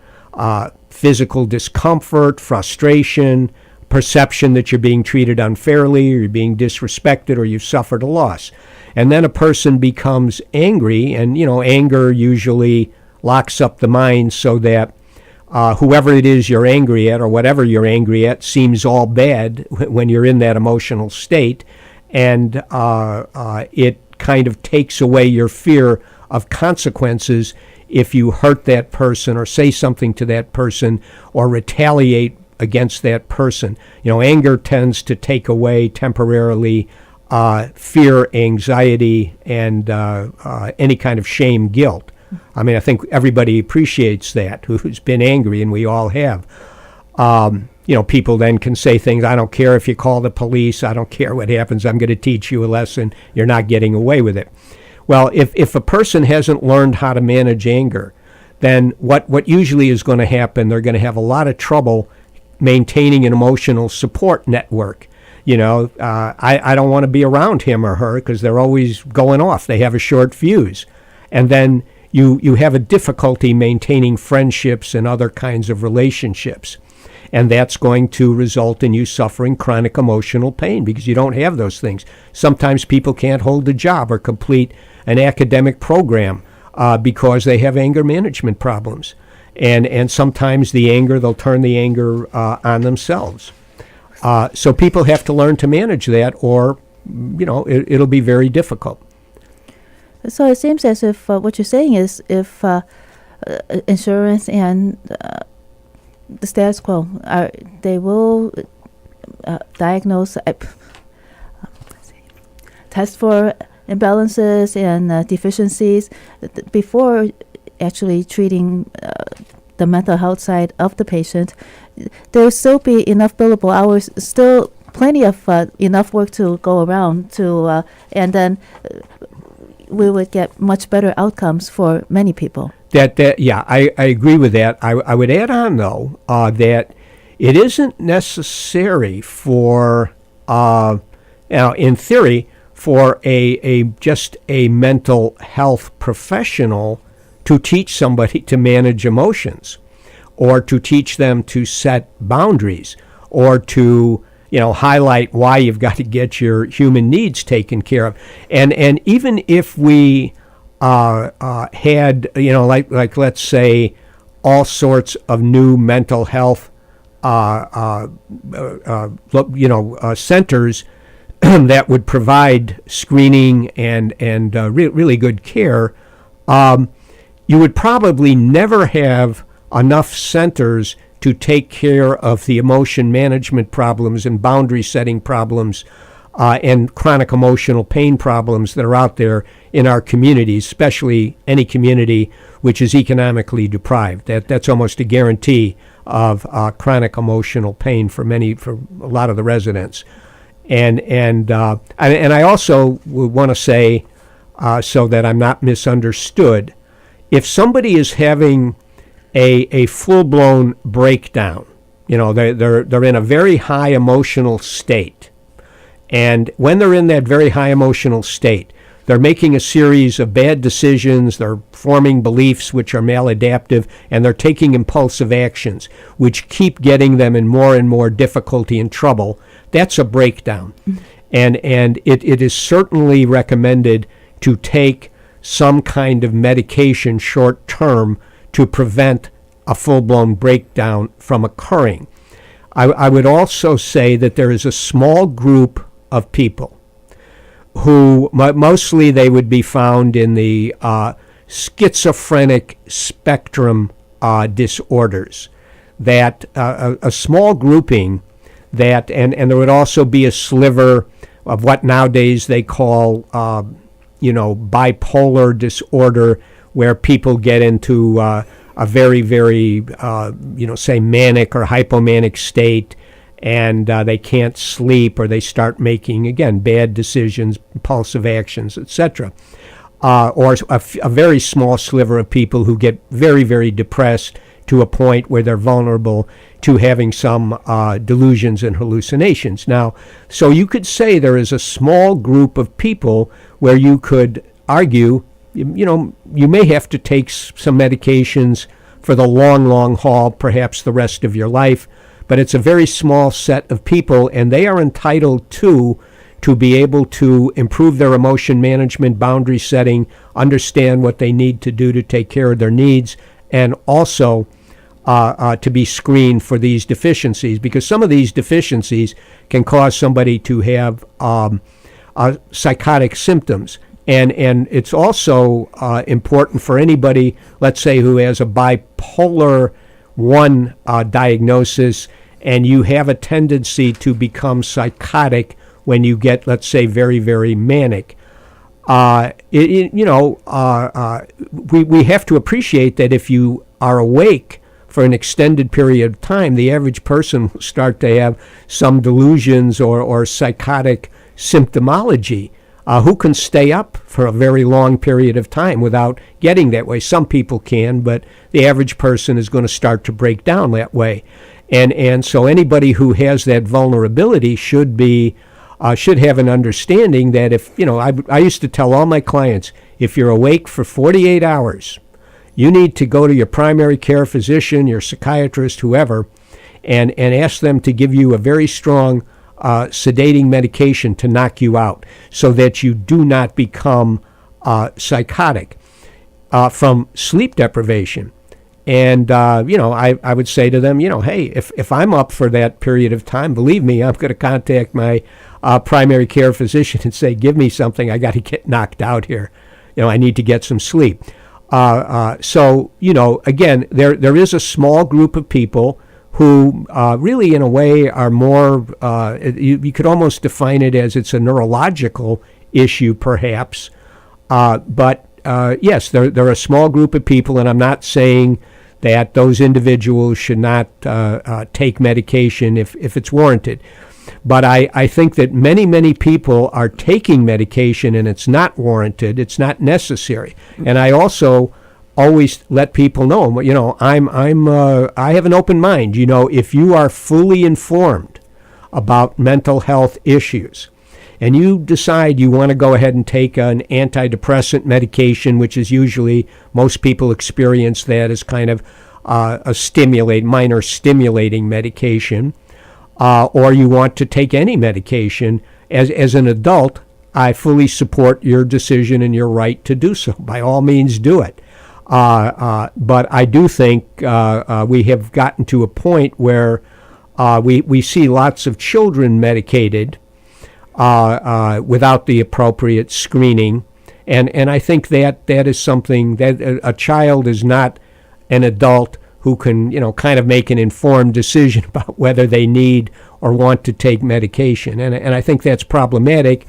physical discomfort, frustration, perception that you're being treated unfairly, or you're being disrespected, or you've suffered a loss. And then a person becomes angry, and anger usually locks up the mind so that whoever it is you're angry at, or whatever you're angry at, seems all bad when you're in that emotional state, and it kind of takes away your fear of consequences if you hurt that person or say something to that person or retaliate against that person. Anger tends to take away temporarily fear, anxiety, and any kind of shame, guilt. I mean, I think everybody appreciates that who's been angry, and we all have. People then can say things, I don't care if you call the police, I don't care what happens, I'm going to teach you a lesson, you're not getting away with it. Well, if a person hasn't learned how to manage anger, then what usually is going to happen, they're going to have a lot of trouble maintaining an emotional support network. I don't want to be around him or her because they're always going off. They have a short fuse. And then you have a difficulty maintaining friendships and other kinds of relationships. And that's going to result in you suffering chronic emotional pain because you don't have those things. Sometimes people can't hold a job or complete an academic program because they have anger management problems. And sometimes they'll turn the anger on themselves. So people have to learn to manage that, or it'll be very difficult. So it seems as if what you're saying is if insurance and the status quo they will diagnose, test for imbalances and deficiencies before actually treating the mental health side of the patient. There will still be enough billable hours, still plenty of enough work to go around to, and then we would get much better outcomes for many people. I agree with that. I would add on, though, that it isn't necessary for, in theory, for just a mental health professional to teach somebody to manage emotions, or to teach them to set boundaries, or to highlight why you've got to get your human needs taken care of. And even if we had, like let's say, all sorts of new mental health centers that would provide screening and really good care, you would probably never have enough centers to take care of the emotion management problems and boundary setting problems and chronic emotional pain problems that are out there in our communities, especially any community which is economically deprived. That's almost a guarantee of chronic emotional pain for a lot of the residents. And I also would want to say, so that I'm not misunderstood, if somebody is having a full-blown breakdown, they're in a very high emotional state, and when they're in that very high emotional state, they're making a series of bad decisions, they're forming beliefs which are maladaptive, and they're taking impulsive actions which keep getting them in more difficulty and trouble. That's a breakdown. And it is certainly recommended to take some kind of medication short term to prevent a full-blown breakdown from occurring. I would also say that there is a small group of people who mostly they would be found in the schizophrenic spectrum disorders, that a small grouping that, and there would also be a sliver of what nowadays they call bipolar disorder, where people get into a very, very, say manic or hypomanic state, and they can't sleep, or they start making, again, bad decisions, impulsive actions, etc. Or a very small sliver of people who get very, very depressed to a point where they're vulnerable to having some delusions and hallucinations. Now, so you could say there is a small group of people where you could argue, you may have to take some medications for the long haul, perhaps the rest of your life, but it's a very small set of people, and they are entitled to be able to improve their emotion management, boundary setting, understand what they need to do to take care of their needs, and also to be screened for these deficiencies, because some of these deficiencies can cause somebody to have psychotic symptoms. And it's also important for anybody, let's say, who has a bipolar 1 diagnosis, and you have a tendency to become psychotic when you get, let's say, very, very manic. We have to appreciate that if you are awake for an extended period of time, the average person will start to have some delusions or psychotic symptomology. Who can stay up for a very long period of time without getting that way? Some people can, but the average person is going to start to break down that way. And so anybody who has that vulnerability should have an understanding that if, I used to tell all my clients, if you're awake for 48 hours, you need to go to your primary care physician, your psychiatrist, whoever, and ask them to give you a very strong sedating medication to knock you out so that you do not become psychotic from sleep deprivation. And, I would say to them, hey, if I'm up for that period of time, believe me, I'm going to contact my primary care physician and say, give me something. I got to get knocked out here. I need to get some sleep. So, again, there is a small group of people who really, in a way, are more, you could almost define it as it's a neurological issue, perhaps. But yes, they're a small group of people, and I'm not saying that those individuals should not take medication if it's warranted. But I think that many people are taking medication and it's not warranted, it's not necessary. And I also always let people know, I have an open mind. If you are fully informed about mental health issues and you decide you want to go ahead and take an antidepressant medication, which is usually, most people experience that as kind of a minor stimulating medication, or you want to take any medication, as an adult, I fully support your decision and your right to do so. By all means, do it. But I do think we have gotten to a point where we see lots of children medicated without the appropriate screening. And I think that is something that a child is not an adult who can, kind of make an informed decision about whether they need or want to take medication. And I think that's problematic.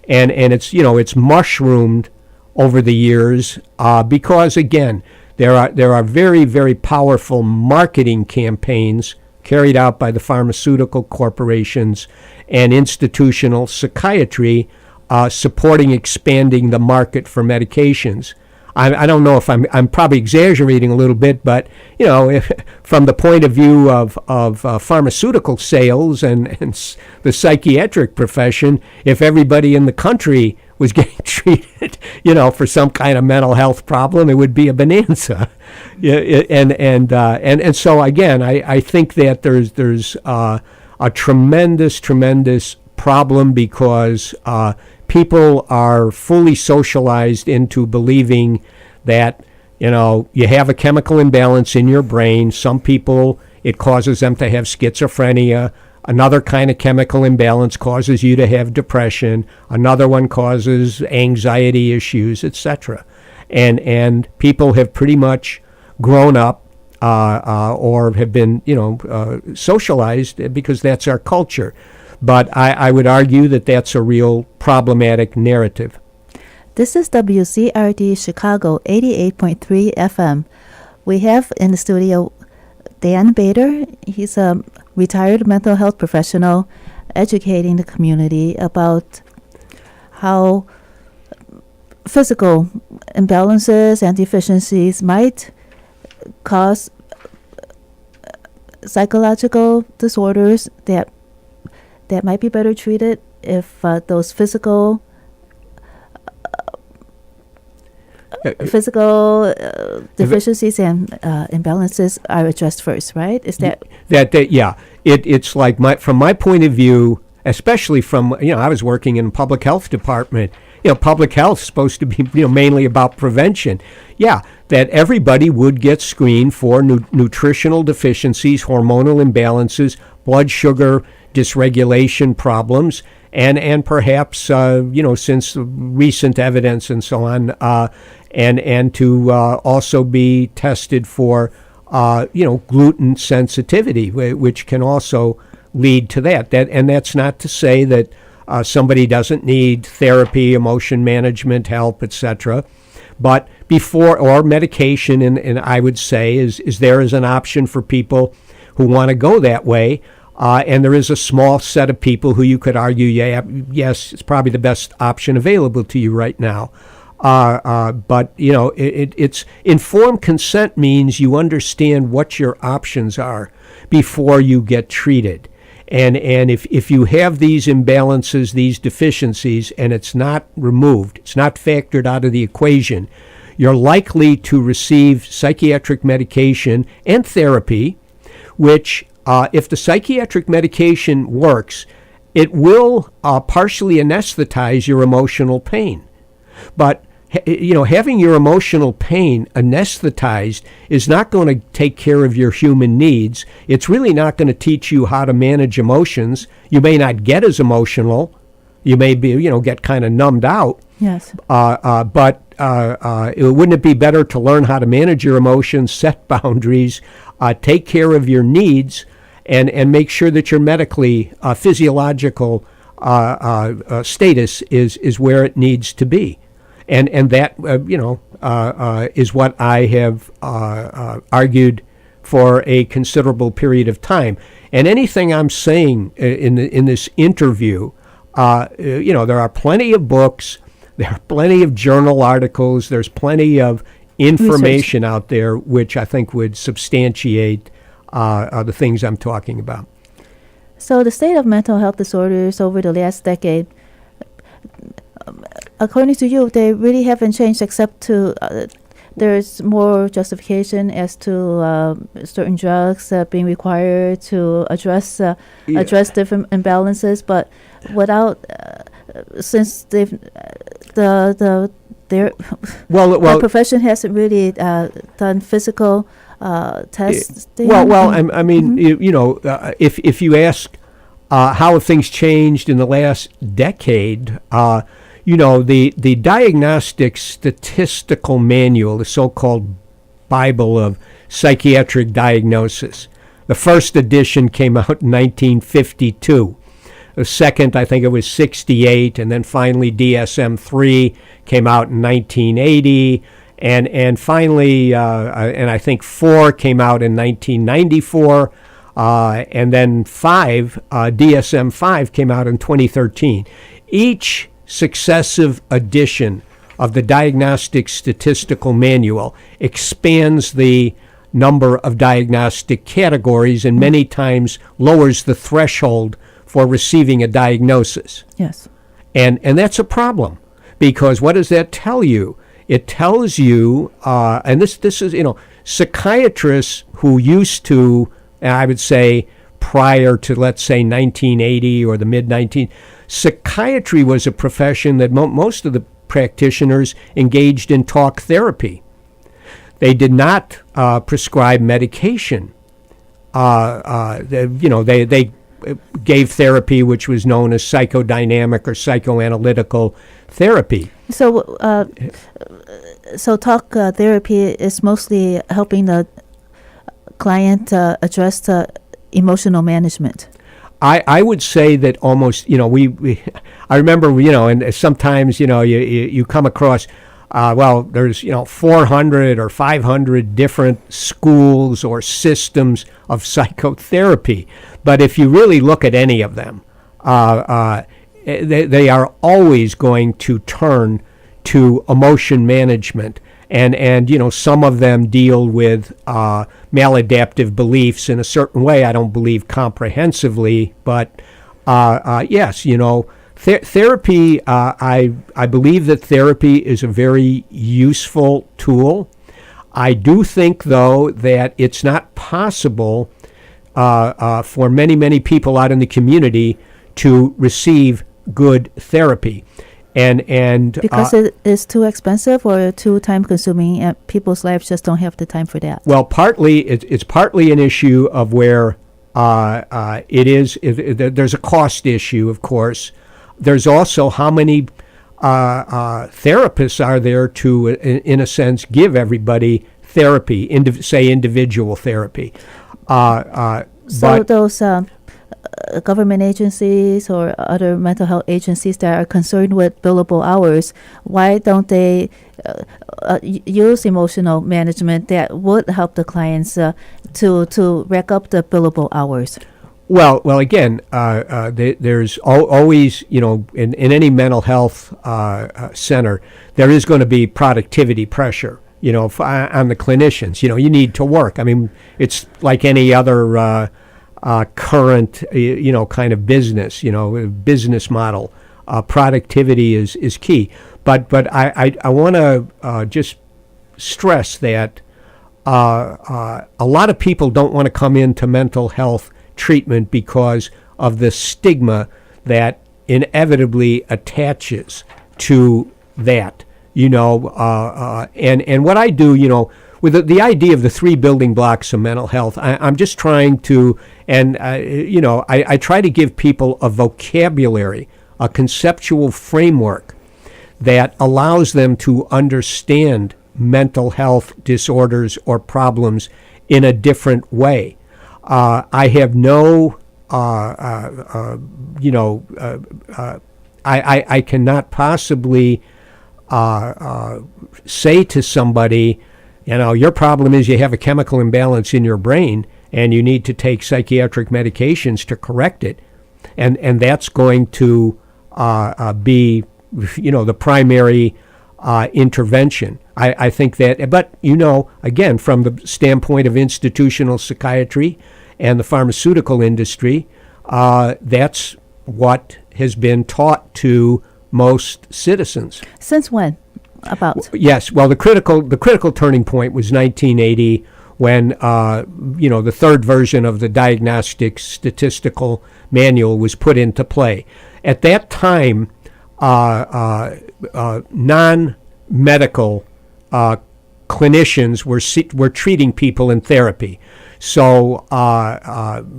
And it's, it's mushroomed over the years because, again, there are very, very powerful marketing campaigns carried out by the pharmaceutical corporations and institutional psychiatry supporting expanding the market for medications. I don't know if I'm probably exaggerating a little bit, but if, from the point of view of pharmaceutical sales and the psychiatric profession, if everybody in the country was getting treated, for some kind of mental health problem, it would be a bonanza. And so again, I think that there's a tremendous problem because people are fully socialized into believing that, you have a chemical imbalance in your brain. Some people, it causes them to have schizophrenia. Another kind of chemical imbalance causes you to have depression. Another one causes anxiety issues, etc. And people have pretty much grown up or have been, socialized because that's our culture. But I would argue that that's a real problematic narrative. This is WZRD Chicago 88.3 FM. We have in the studio Dan Bader. He's a retired mental health professional educating the community about how physical imbalances and deficiencies might cause psychological disorders that might be better treated if those physical deficiencies and imbalances are addressed first, right? Is that yeah? It's like from my point of view, especially from I was working in public health department. Public health is supposed to be mainly about prevention. Yeah, that everybody would get screened for nutritional deficiencies, hormonal imbalances, blood sugar dysregulation problems, and perhaps since recent evidence and so on, and to also be tested for gluten sensitivity, which can also lead to that. And that's not to say that somebody doesn't need therapy, emotion management help, etc. But or medication, and I would say is there as an option for people who want to go that way. And there is a small set of people who you could argue, yes, it's probably the best option available to you right now. But it's informed consent means you understand what your options are before you get treated. And if you have these imbalances, these deficiencies, and it's not removed, it's not factored out of the equation, you're likely to receive psychiatric medication and therapy, which if the psychiatric medication works, it will partially anesthetize your emotional pain. But having your emotional pain anesthetized is not going to take care of your human needs. It's really not going to teach you how to manage emotions. You may not get as emotional. You may be, get kind of numbed out. Yes. But wouldn't it be better to learn how to manage your emotions, set boundaries, take care of your needs, and make sure that your medically physiological status is where it needs to be, and that is what I have argued for a considerable period of time. And anything I'm saying in this interview, there are plenty of books, there are plenty of journal articles, there's plenty of information out there which I think would substantiate the things I'm talking about. So the state of mental health disorders over the last decade, according to you, they really haven't changed except to there's more justification as to certain drugs being required to address different imbalances, but without since they've the profession hasn't really done physical testing. I mean, if you ask how have things changed in the last decade, the Diagnostic Statistical Manual, the so-called Bible of Psychiatric Diagnosis. The first edition came out in 1952. The second, I think it was 68, and then finally DSM-3 came out in 1980, and finally, and I think 4 came out in 1994, and then DSM-5 came out in 2013. Each successive edition of the Diagnostic Statistical Manual expands the number of diagnostic categories and many times lowers the threshold for receiving a diagnosis. Yes. And that's a problem, because what does that tell you? It tells you, and this is, psychiatrists who used to, I would say, prior to, let's say, 1980 or the mid-19, psychiatry was a profession that most of the practitioners engaged in talk therapy. They did not prescribe medication. They gave therapy which was known as psychodynamic or psychoanalytical therapy. So talk therapy is mostly helping the client address the emotional management. I would say that almost, I remember, and sometimes, you come across, there's, 400 or 500 different schools or systems of psychotherapy. But if you really look at any of them, they are always going to turn to emotion management. And some of them deal with maladaptive beliefs in a certain way. I don't believe comprehensively, but yes, therapy, I believe that therapy is a very useful tool. I do think, though, that it's not possible for many people out in the community to receive good therapy. And because it is too expensive or too time consuming, and people's lives just don't have the time for that. Well, it's partly an issue of where there's a cost issue, of course. There's also how many therapists are there to, in a sense, give everybody therapy, individual therapy. Those government agencies or other mental health agencies that are concerned with billable hours, why don't they use emotional management that would help the clients to rack up the billable hours? Well, again, there's always, in any mental health center, there is going to be productivity pressure, on the clinicians. You need to work. I mean, it's like any other current, kind of business, business model. Productivity is key. But I want to just stress that a lot of people don't want to come into mental health treatment because of the stigma that inevitably attaches to that, and what I do, with the idea of the 3 building blocks of mental health, I'm just trying to, and I try to give people a vocabulary, a conceptual framework that allows them to understand mental health disorders or problems in a different way. I have no, I cannot possibly say to somebody, your problem is you have a chemical imbalance in your brain and you need to take psychiatric medications to correct it. And that's going to be, the primary intervention. I think that, but, again, from the standpoint of institutional psychiatry and the pharmaceutical industry, that's what has been taught to most citizens. Since when? About? Yes. Well, the critical turning point was 1980 when, the third version of the Diagnostic Statistical Manual was put into play. At that time, non-medical clinicians were treating people in therapy. So,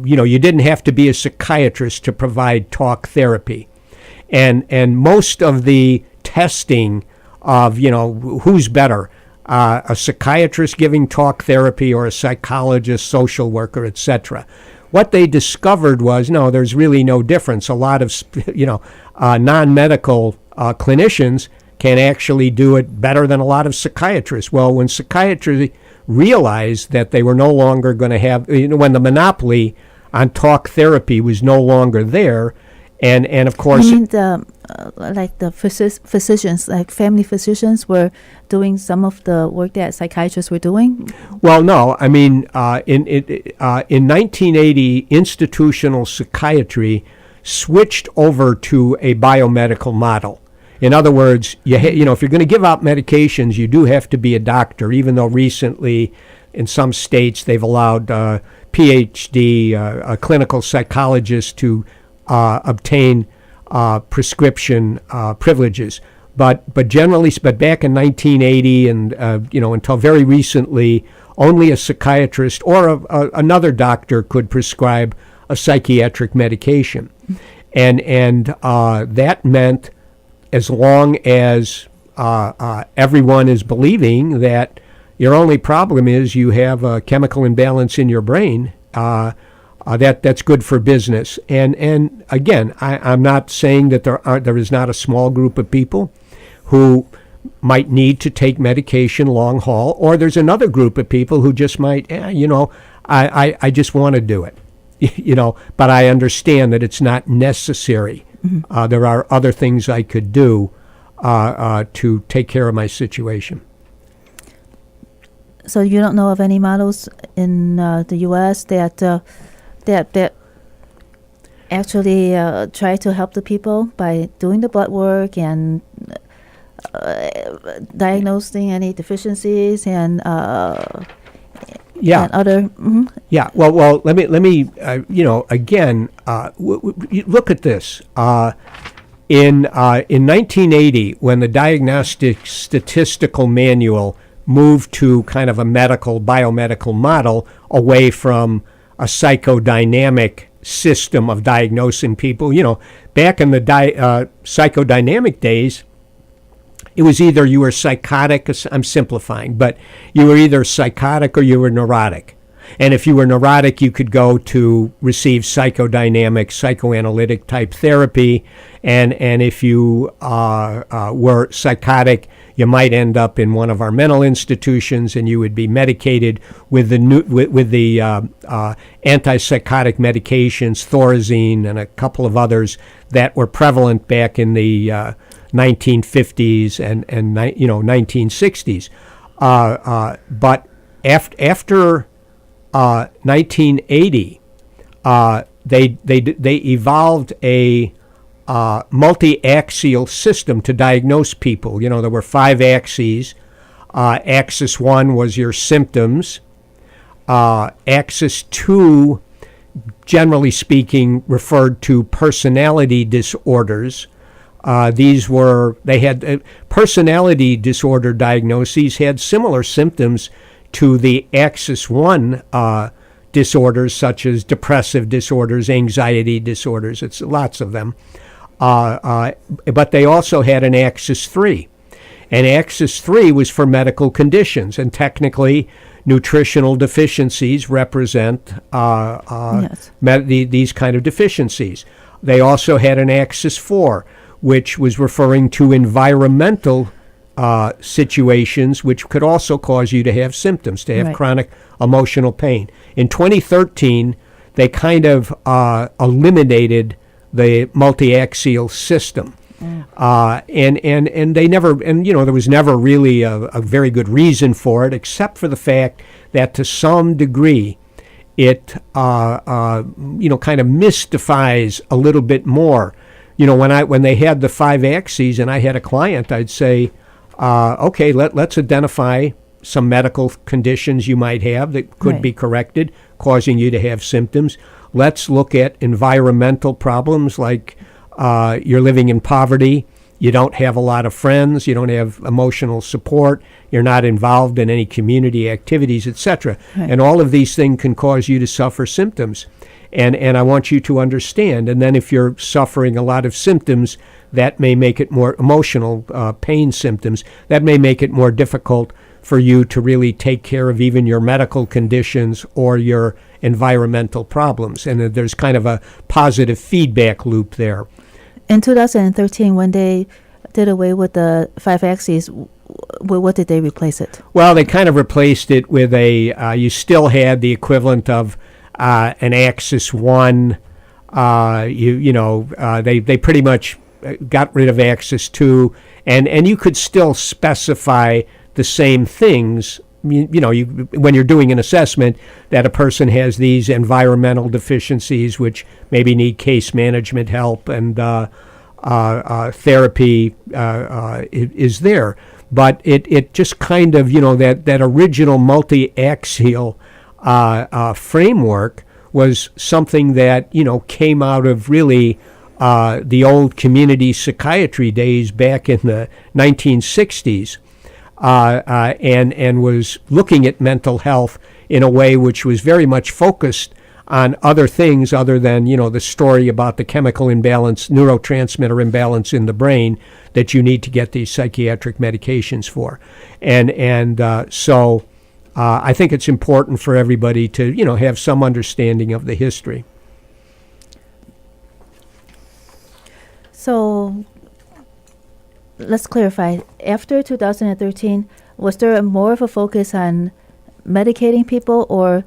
you didn't have to be a psychiatrist to provide talk therapy. And most of the testing of, who's better, a psychiatrist giving talk therapy or a psychologist, social worker, etc. What they discovered was, no, there's really no difference. A lot of, non-medical clinicians can actually do it better than a lot of psychiatrists. Well, when psychiatrists realized that they were no longer going to have, when the monopoly on talk therapy was no longer there, and of course... You mean the physicians, like family physicians, were doing some of the work that psychiatrists were doing? Well, no. I mean, in 1980, institutional psychiatry switched over to a biomedical model. In other words, if you're going to give out medications, you do have to be a doctor, even though recently in some states they've allowed PhD, clinical psychologists to obtain prescription privileges. But generally, back in 1980 and until very recently, only a psychiatrist or another doctor could prescribe a psychiatric medication, and that meant, as long as everyone is believing that your only problem is you have a chemical imbalance in your brain, that's good for business. And again, I'm not saying that there is not a small group of people who might need to take medication long haul, or there's another group of people who just might, I just want to do it, but I understand that it's not necessary. Mm-hmm. There are other things I could do to take care of my situation. So you don't know of any models in the U.S. that actually try to help the people by doing the blood work and diagnosing any deficiencies and yeah. And other. Mm-hmm. Yeah. Well. Let me. Again, look at this. In 1980, when the Diagnostic Statistical Manual moved to kind of a biomedical model away from a psychodynamic system of diagnosing people, back in the psychodynamic days, it was either you were psychotic, I'm simplifying, but you were either psychotic or you were neurotic. And if you were neurotic, you could go to receive psychodynamic, psychoanalytic type therapy. And if you were psychotic, you might end up in one of our mental institutions, and you would be medicated with the antipsychotic medications, Thorazine, and a couple of others that were prevalent back in the 1950s and 1960s. But after 1980, they evolved a multi-axial system to diagnose people. There were 5 axes. Axis 1 was your symptoms. Axis 2, generally speaking, referred to personality disorders. They had personality disorder diagnoses had similar symptoms to the Axis 1 disorders, such as depressive disorders, anxiety disorders. It's lots of them. But they also had an Axis 3. And Axis 3 was for medical conditions, and technically nutritional deficiencies represent yes. These kind of deficiencies. They also had an Axis 4, which was referring to environmental situations which could also cause you to have symptoms, to have Right. chronic emotional pain. In 2013, they kind of eliminated the multi-axial system. And they never, and there was never really a very good reason for it, except for the fact that to some degree it kind of mystifies a little bit more. When they had the 5 axes and I had a client, I'd say, okay, let's identify some medical conditions you might have that could Right. be corrected, causing you to have symptoms. Let's look at environmental problems like you're living in poverty, you don't have a lot of friends, you don't have emotional support, you're not involved in any community activities, etc. Right. And all of these things can cause you to suffer symptoms. And I want you to understand. And then if you're suffering a lot of symptoms, that may make it more emotional pain symptoms, that may make it more difficult for you to really take care of even your medical conditions or your environmental problems. And there's kind of a positive feedback loop there. In 2013, when they did away with the 5 axes, what did they replace it? Well, they kind of replaced it with you still had the equivalent of an axis 1. They pretty much got rid of axis 2, and you could still specify the same things. When you're doing an assessment, that a person has these environmental deficiencies which maybe need case management help, and therapy is there. But it just kind of, that original multi-axial framework was something that, came out of really the old community psychiatry days back in the 1960s. And was looking at mental health in a way which was very much focused on other things other than, the story about the chemical imbalance, neurotransmitter imbalance in the brain that you need to get these psychiatric medications for. So I think it's important for everybody to, have some understanding of the history. So let's clarify. After 2013, was there more of a focus on medicating people, or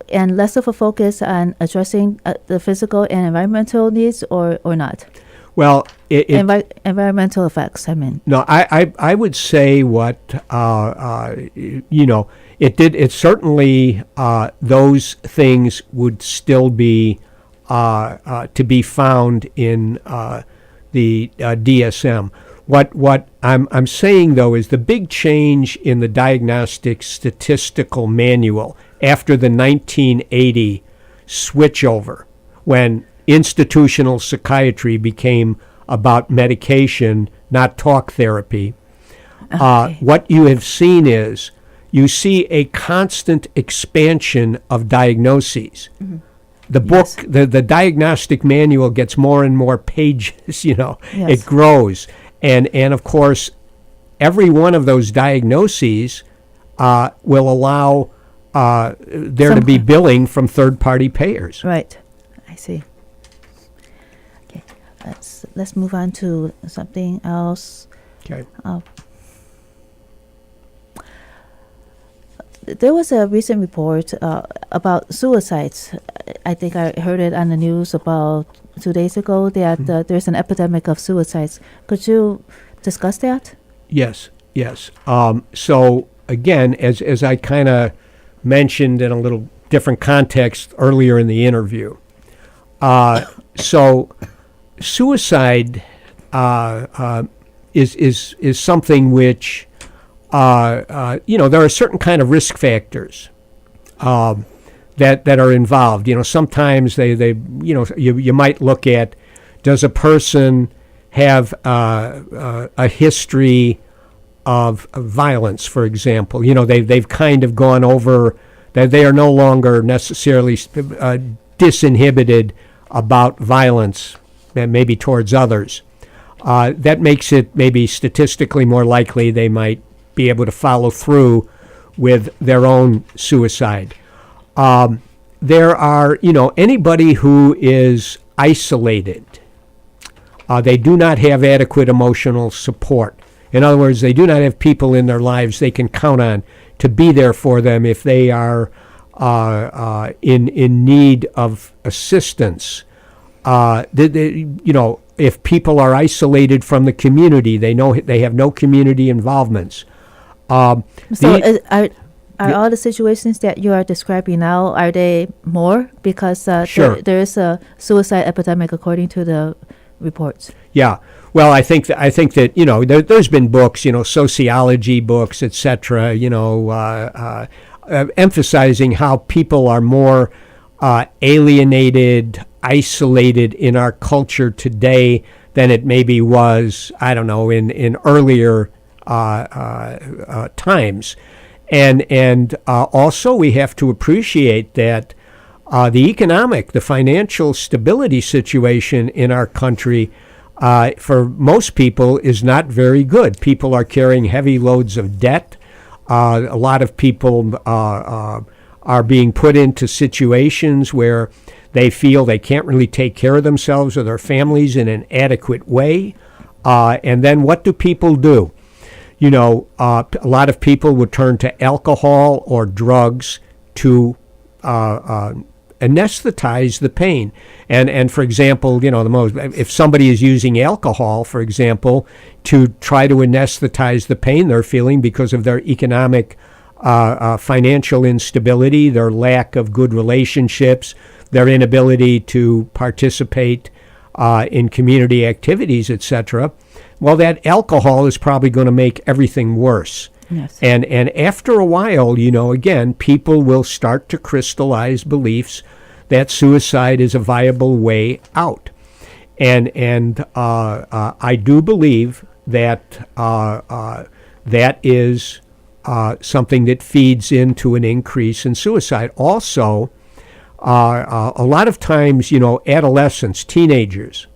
and less of a focus on addressing the physical and environmental needs, or not? Well, Environmental effects, I mean. No, I would say what it did. It certainly those things would still be to be found in the DSM. What I'm saying though is the big change in the Diagnostic Statistical Manual after the 1980 switchover, when institutional psychiatry became about medication, not talk therapy. Okay. What you have seen is you see a constant expansion of diagnoses. Mm-hmm. The book, Yes. the diagnostic manual gets more and more pages, Yes. It grows. And of course, every one of those diagnoses will allow there to be billing from third-party payers. Right. I see. Okay. Let's move on to something else. Okay. There was a recent report about suicides. I think I heard it on the news about 2 days ago that there's an epidemic of suicides. Could you discuss that? Yes. So again, as I kind of mentioned in a little different context earlier in the interview, so suicide is something which there are certain kind of risk factors that are involved. Sometimes you might look at, does a person have a history of violence, for example? They've kind of gone over that they are no longer necessarily disinhibited about violence, maybe towards others. That makes it maybe statistically more likely they might be able to follow through with their own suicide. There are, anybody who is isolated, they do not have adequate emotional support. In other words, they do not have people in their lives they can count on to be there for them if they are in need of assistance. If people are isolated from the community, they know they have no community involvements. Are all the situations that you are describing now, are they more? Because Sure. there is a suicide epidemic according to the reports. Yeah. Well, I think that there's been books, sociology books, etc. Emphasizing how people are more alienated, isolated in our culture today than it maybe was, I don't know, in earlier times. And also we have to appreciate that the financial stability situation in our country for most people is not very good. People are carrying heavy loads of debt. A lot of people are being put into situations where they feel they can't really take care of themselves or their families in an adequate way. And then what do people do? A lot of people would turn to alcohol or drugs to anesthetize the pain. And for example, if somebody is using alcohol, for example, to try to anesthetize the pain they're feeling because of their economic financial instability, their lack of good relationships, their inability to participate in community activities, etc., well, that alcohol is probably going to make everything worse. Yes. And after a while, again, people will start to crystallize beliefs that suicide is a viable way out. And I do believe that that is something that feeds into an increase in suicide. Also, a lot of times, adolescents, teenagers,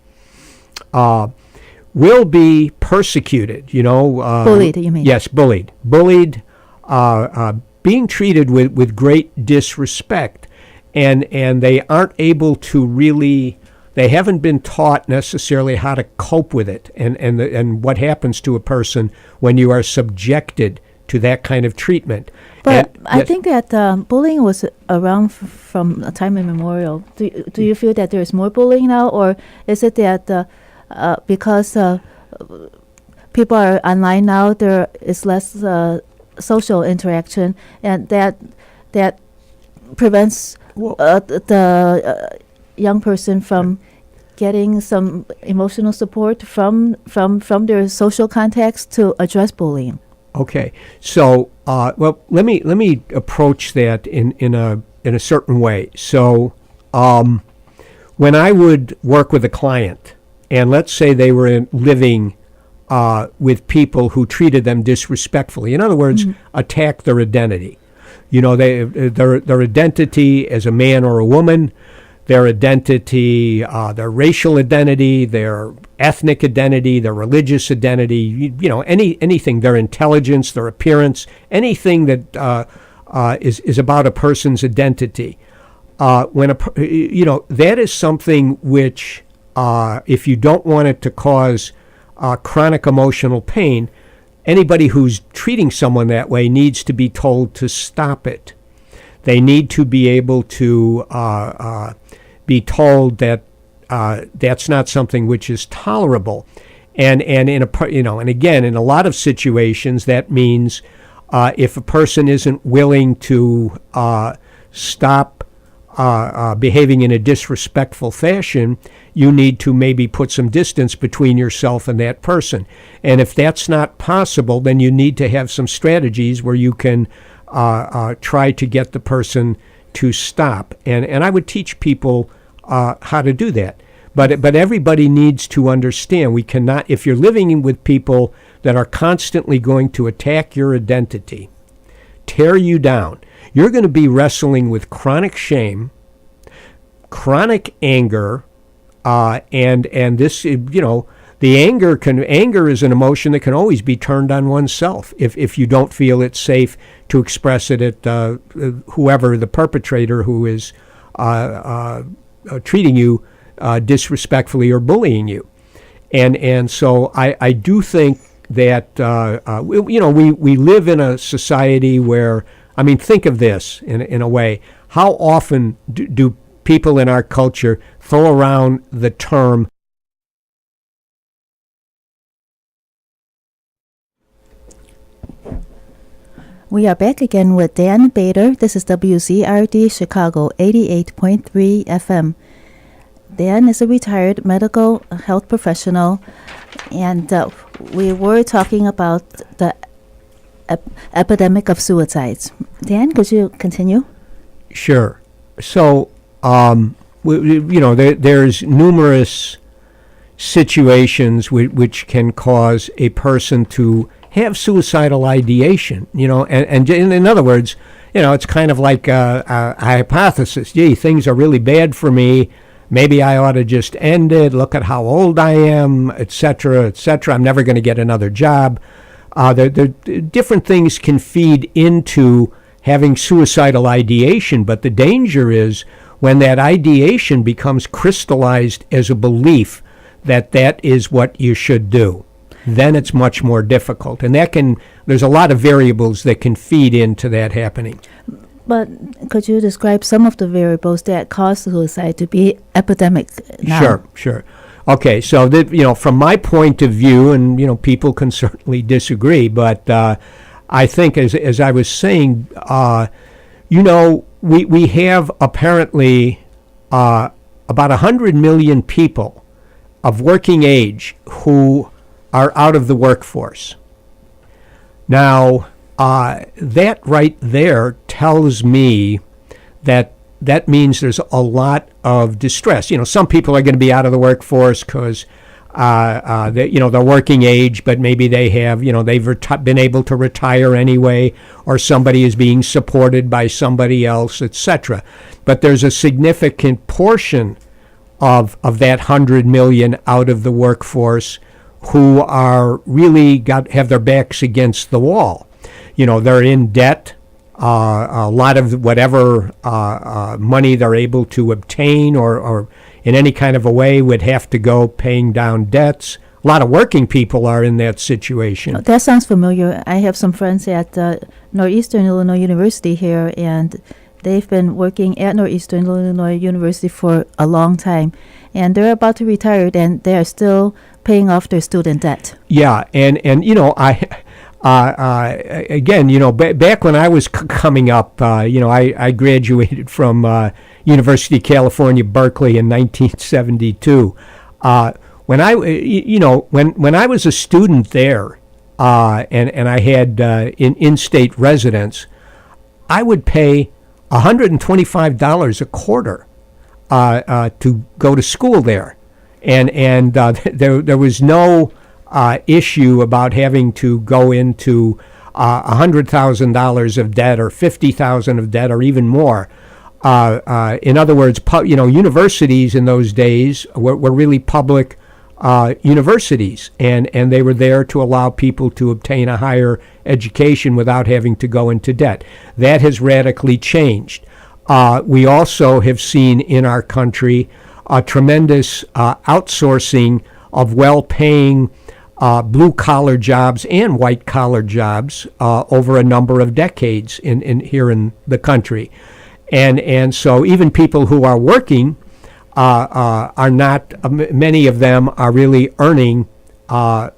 will be persecuted, Bullied, you mean? Yes, bullied. Bullied, being treated with great disrespect. And they aren't able to really, they haven't been taught necessarily how to cope with it and what happens to a person when you are subjected to that kind of treatment. But I think that bullying was around from a time immemorial. Do you feel that there is more bullying now, or is it that because people are online now, there is less social interaction, and that prevents the young person from getting some emotional support from their social context to address bullying? Okay, so well, let me approach that in a certain way. So when I would work with a client, and let's say they were living with people who treated them disrespectfully, in other words, attacked their identity. Their identity as a man or a woman, their identity, their racial identity, their ethnic identity, their religious identity, anything, their intelligence, their appearance, anything that is about a person's identity. That is something which, if you don't want it to cause chronic emotional pain, anybody who's treating someone that way needs to be told to stop it. They need to be able to be told that that's not something which is tolerable. And again, in a lot of situations, that means if a person isn't willing to stop behaving in a disrespectful fashion, you need to maybe put some distance between yourself and that person. And if that's not possible, then you need to have some strategies where you can try to get the person to stop. And I would teach people how to do that. But everybody needs to understand, we cannot, if you're living with people that are constantly going to attack your identity, tear you down, you're going to be wrestling with chronic shame, chronic anger, and this, the anger is an emotion that can always be turned on oneself if you don't feel it's safe to express it at whoever the perpetrator who is treating you disrespectfully or bullying you. And so I do think that we live in a society where, I mean, think of this in a way. How often do people in our culture throw around the term We are back again with Dan Bader. This is WZRD Chicago 88.3 FM. Dan is a retired medical health professional, and we were talking about the epidemic of suicides. Dan, could you continue? Sure. So, there's numerous situations which can cause a person to have suicidal ideation, and in other words, it's kind of like a hypothesis. Gee, things are really bad for me. Maybe I ought to just end it. Look at how old I am, et cetera, et cetera. I'm never going to get another job. Different things can feed into having suicidal ideation, but the danger is when that ideation becomes crystallized as a belief that is what you should do. Then it's much more difficult. And there's a lot of variables that can feed into that happening. But could you describe some of the variables that cause suicide to be epidemic now? Sure. Okay, so from my point of view, and people can certainly disagree, but I think as I was saying, we have apparently about 100 million people of working age who are out of the workforce. Now, that right there tells me that means there's a lot of distress. Some people are going to be out of the workforce because they're working age, but maybe they have, they've been able to retire anyway, or somebody is being supported by somebody else, etc. But there's a significant portion of that 100 million out of the workforce who are really have their backs against the wall. They're in debt. A lot of whatever money they're able to obtain or in any kind of a way would have to go paying down debts. A lot of working people are in that situation. That sounds familiar. I have some friends at Northeastern Illinois University here, and they've been working at Northeastern Illinois University for a long time, and they're about to retire, and they are still paying off their student debt. Yeah, and again, back when I was coming up, I graduated from University of California, Berkeley in 1972. When I was a student there, and I had in-state residence, I would pay $125 a quarter to go to school there, and there was no issue about having to go into $100,000 of debt or $50,000 of debt or even more. In other words, universities in those days were really public universities, and they were there to allow people to obtain a higher education without having to go into debt. That has radically changed. We also have seen in our country a tremendous outsourcing of well-paying blue-collar jobs and white-collar jobs over a number of decades here in the country. And so even people who are working are not, many of them are really earning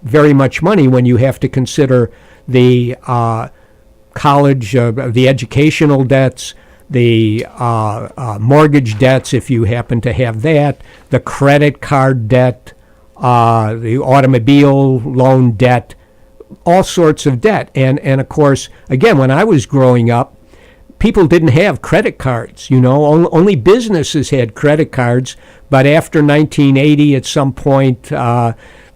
very much money when you have to consider the college, the educational debts, the mortgage debts if you happen to have that, the credit card debt, the automobile loan debt, all sorts of debt. And of course, again, when I was growing up, people didn't have credit cards, only businesses had credit cards. But after 1980, at some point,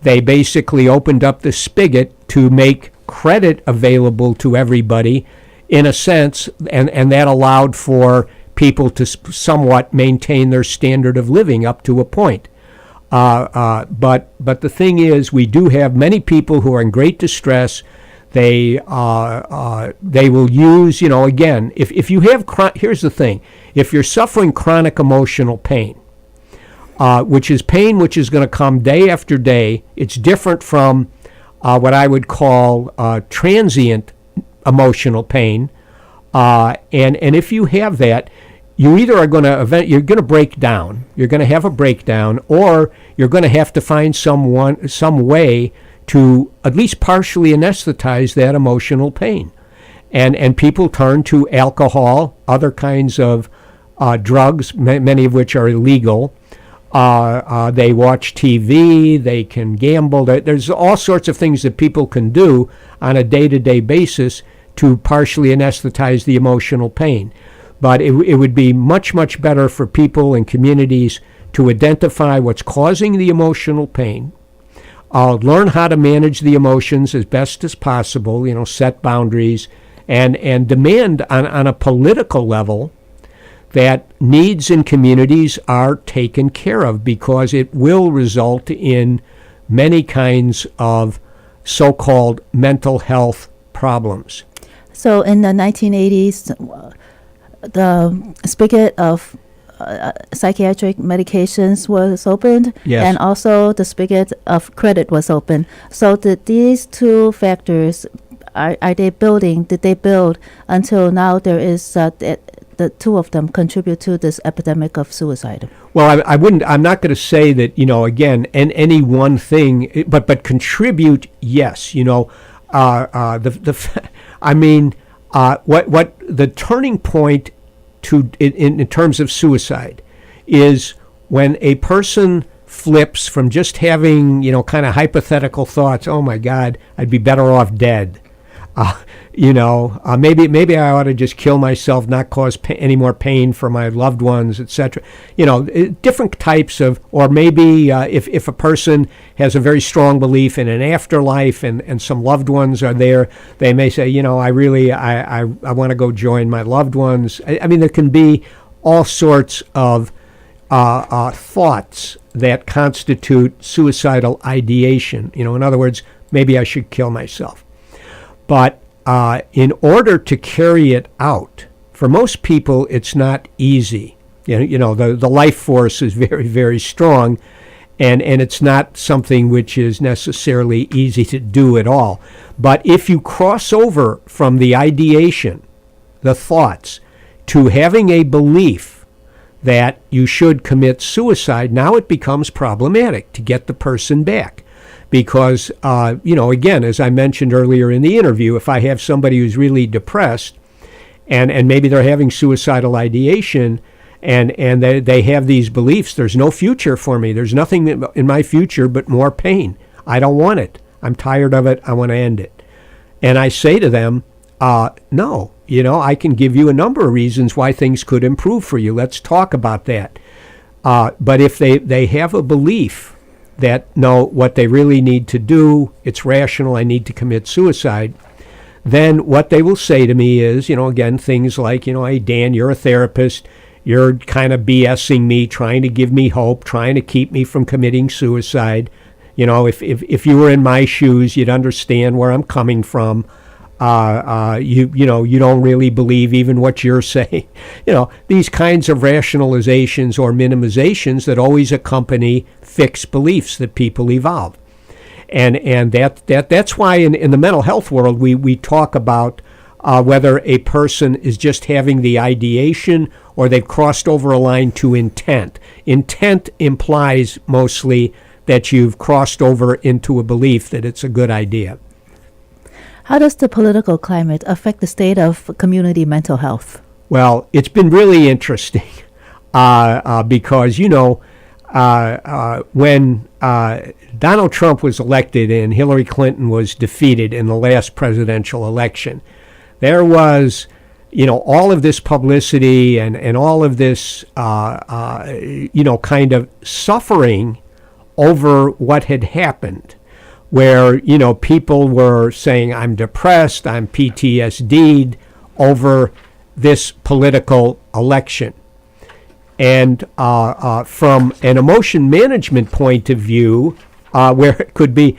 they basically opened up the spigot to make credit available to everybody in a sense, and that allowed for people to somewhat maintain their standard of living up to a point. But the thing is, we do have many people who are in great distress. They will use, again, if you have, here's the thing, if you're suffering chronic emotional pain, which is pain which is going to come day after day, it's different from what I would call transient emotional pain. And if you have that, you either are going to you're going to break down, you're going to have a breakdown, or you're going to have to find some way to at least partially anesthetize that emotional pain. And people turn to alcohol, other kinds of drugs, many of which are illegal. They watch TV, they can gamble. There's all sorts of things that people can do on a day-to-day basis to partially anesthetize the emotional pain. But it would be much, much better for people and communities to identify what's causing the emotional pain, learn how to manage the emotions as best as possible, set boundaries, and demand on a political level that needs in communities are taken care of, because it will result in many kinds of so-called mental health problems. So in the 1980s, the spigot of psychiatric medications was opened, yes, and also the spigot of credit was opened. So did these two factors, are they building? Did they build until now? There is the two of them contribute to this epidemic of suicide. Well, I wouldn't. I'm not going to say that. Again, any one thing, but contribute. Yes. What the turning point in terms of suicide is when a person flips from just having kind of hypothetical thoughts. Oh my God, I'd be better off dead. Maybe I ought to just kill myself, not cause any more pain for my loved ones, etc. Different types of, or maybe if a person has a very strong belief in an afterlife and some loved ones are there, they may say, I want to go join my loved ones. I mean, there can be all sorts of thoughts that constitute suicidal ideation. In other words, maybe I should kill myself. But in order to carry it out, for most people, it's not easy. The life force is very, very strong, and it's not something which is necessarily easy to do at all. But if you cross over from the ideation, the thoughts, to having a belief that you should commit suicide, now it becomes problematic to get the person back. Because, again, as I mentioned earlier in the interview, if I have somebody who's really depressed and maybe they're having suicidal ideation and they have these beliefs, there's no future for me. There's nothing in my future but more pain. I don't want it. I'm tired of it. I want to end it. And I say to them, no, I can give you a number of reasons why things could improve for you. Let's talk about that. But if they have a belief that, no, what they really need to do, it's rational, I need to commit suicide, then what they will say to me is, again, things like, hey, Dan, you're a therapist, you're kind of BSing me, trying to give me hope, trying to keep me from committing suicide. If you were in my shoes, you'd understand where I'm coming from. You don't really believe even what you're saying. These kinds of rationalizations or minimizations that always accompany fixed beliefs that people evolve. And that's why in the mental health world we talk about whether a person is just having the ideation or they've crossed over a line to intent. Intent implies mostly that you've crossed over into a belief that it's a good idea. How does the political climate affect the state of community mental health? Well, it's been really interesting because, when Donald Trump was elected and Hillary Clinton was defeated in the last presidential election, there was, all of this publicity and all of this, kind of suffering over what had happened, where, people were saying, I'm depressed, I'm PTSD'd over this political election. And from an emotion management point of view, where it could be,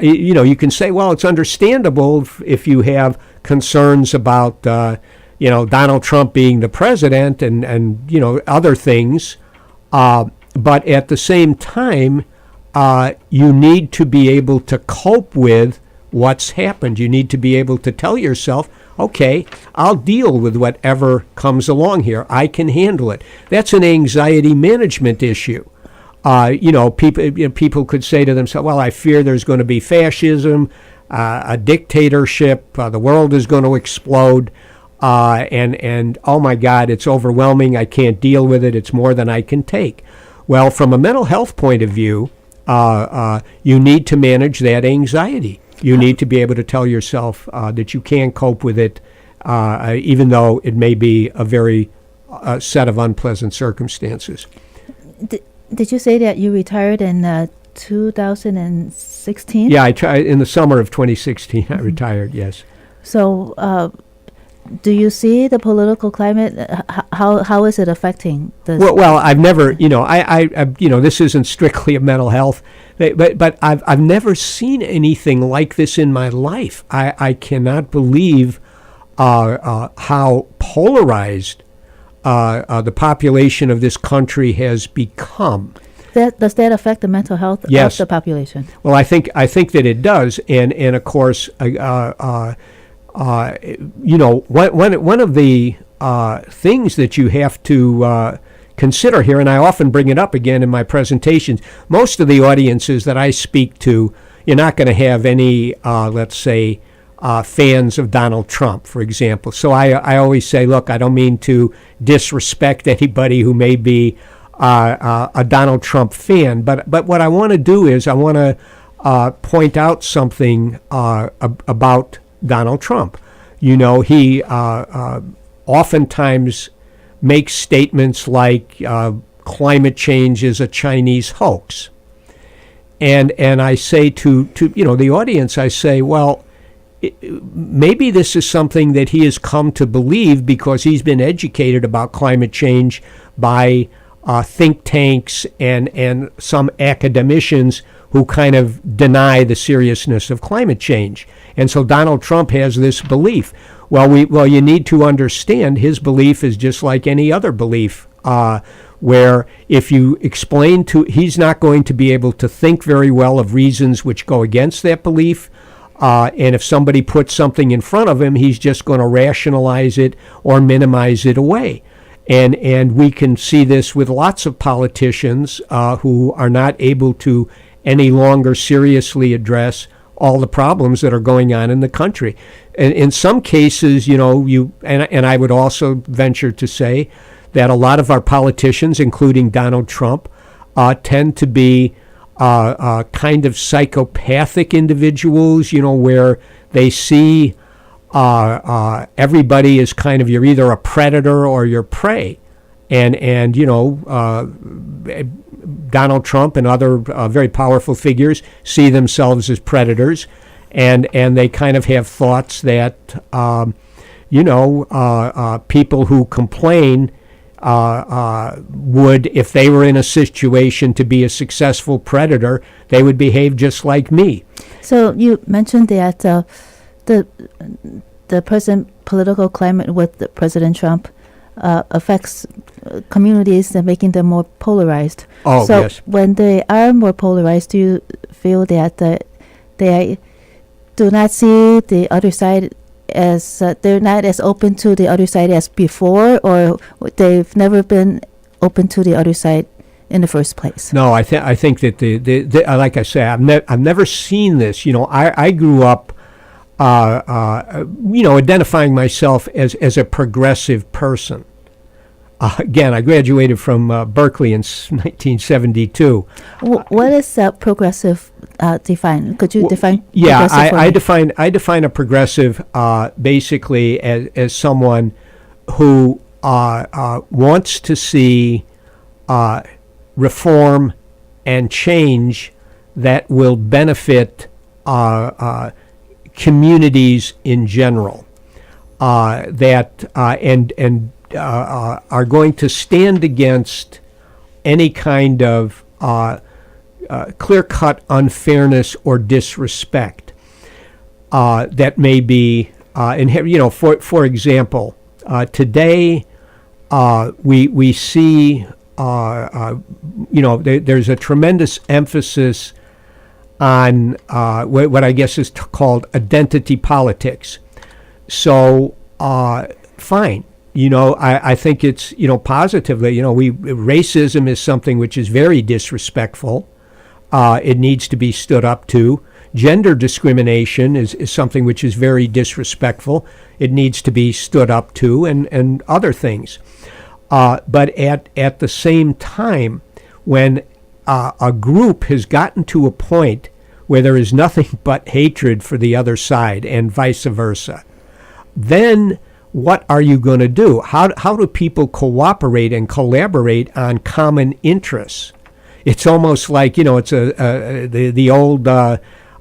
you can say, well, it's understandable if you have concerns about, Donald Trump being the president and other things. But at the same time, you need to be able to cope with what's happened. You need to be able to tell yourself, okay, I'll deal with whatever comes along here. I can handle it. That's an anxiety management issue. People could say to themselves, well, I fear there's going to be fascism, a dictatorship, the world is going to explode, and oh my God, it's overwhelming, I can't deal with it, it's more than I can take. Well, from a mental health point of view, you need to manage that anxiety. You need to be able to tell yourself that you can cope with it, even though it may be a very set of unpleasant circumstances. Did you say that you retired in 2016? Yeah, in the summer of 2016, I retired, yes. So do you see the political climate? How is it affecting the? Well, I've never, this isn't strictly a mental health, but I've never seen anything like this in my life. I cannot believe how polarized the population of this country has become. Does that affect the mental health Yes. of the population? Well, I think that it does, and of course, one of the things that you have to consider here, and I often bring it up again in my presentations, most of the audiences that I speak to, you're not going to have any, let's say, fans of Donald Trump, for example. So I always say, look, I don't mean to disrespect anybody who may be a Donald Trump fan, but what I want to do is I want to point out something about Donald Trump. He oftentimes makes statements like climate change is a Chinese hoax. And I say to the audience, I say, well, maybe this is something that he has come to believe because he's been educated about climate change by think tanks and some academicians who kind of deny the seriousness of climate change. And so Donald Trump has this belief. Well, you need to understand his belief is just like any other belief, where if you explain he's not going to be able to think very well of reasons which go against that belief. And if somebody puts something in front of him, he's just going to rationalize it or minimize it away. And we can see this with lots of politicians who are not able to any longer seriously address all the problems that are going on in the country. And in some cases, and I would also venture to say that a lot of our politicians, including Donald Trump, tend to be kind of psychopathic individuals, where they see everybody is kind of, you're either a predator or you're prey. And Donald Trump and other very powerful figures see themselves as predators, and they kind of have thoughts that, people who complain would, if they were in a situation to be a successful predator, they would behave just like me. So you mentioned that the present political climate with President Trump affects communities and making them more polarized. Oh, so yes. When they are more polarized, do you feel that they do not see the other side as they're not as open to the other side as before, or they've never been open to the other side in the first place? No, I think that the like I say, I've never seen this. I grew up, identifying myself as a progressive person. Again, I graduated from Berkeley in 1972. What is progressive define? Could you define? Yeah, progressive I define a progressive basically as someone who wants to see reform and change that will benefit communities in general, that are going to stand against any kind of clear-cut unfairness or disrespect that may be, for example, today we see, there's a tremendous emphasis on what I guess is called identity politics. So, fine. I think it's, positively, racism is something which is very disrespectful. It needs to be stood up to. Gender discrimination is something which is very disrespectful. It needs to be stood up to, and other things. But at the same time, when a group has gotten to a point where there is nothing but hatred for the other side and vice versa, then what are you going to do? How do people cooperate and collaborate on common interests? It's almost like, it's the old,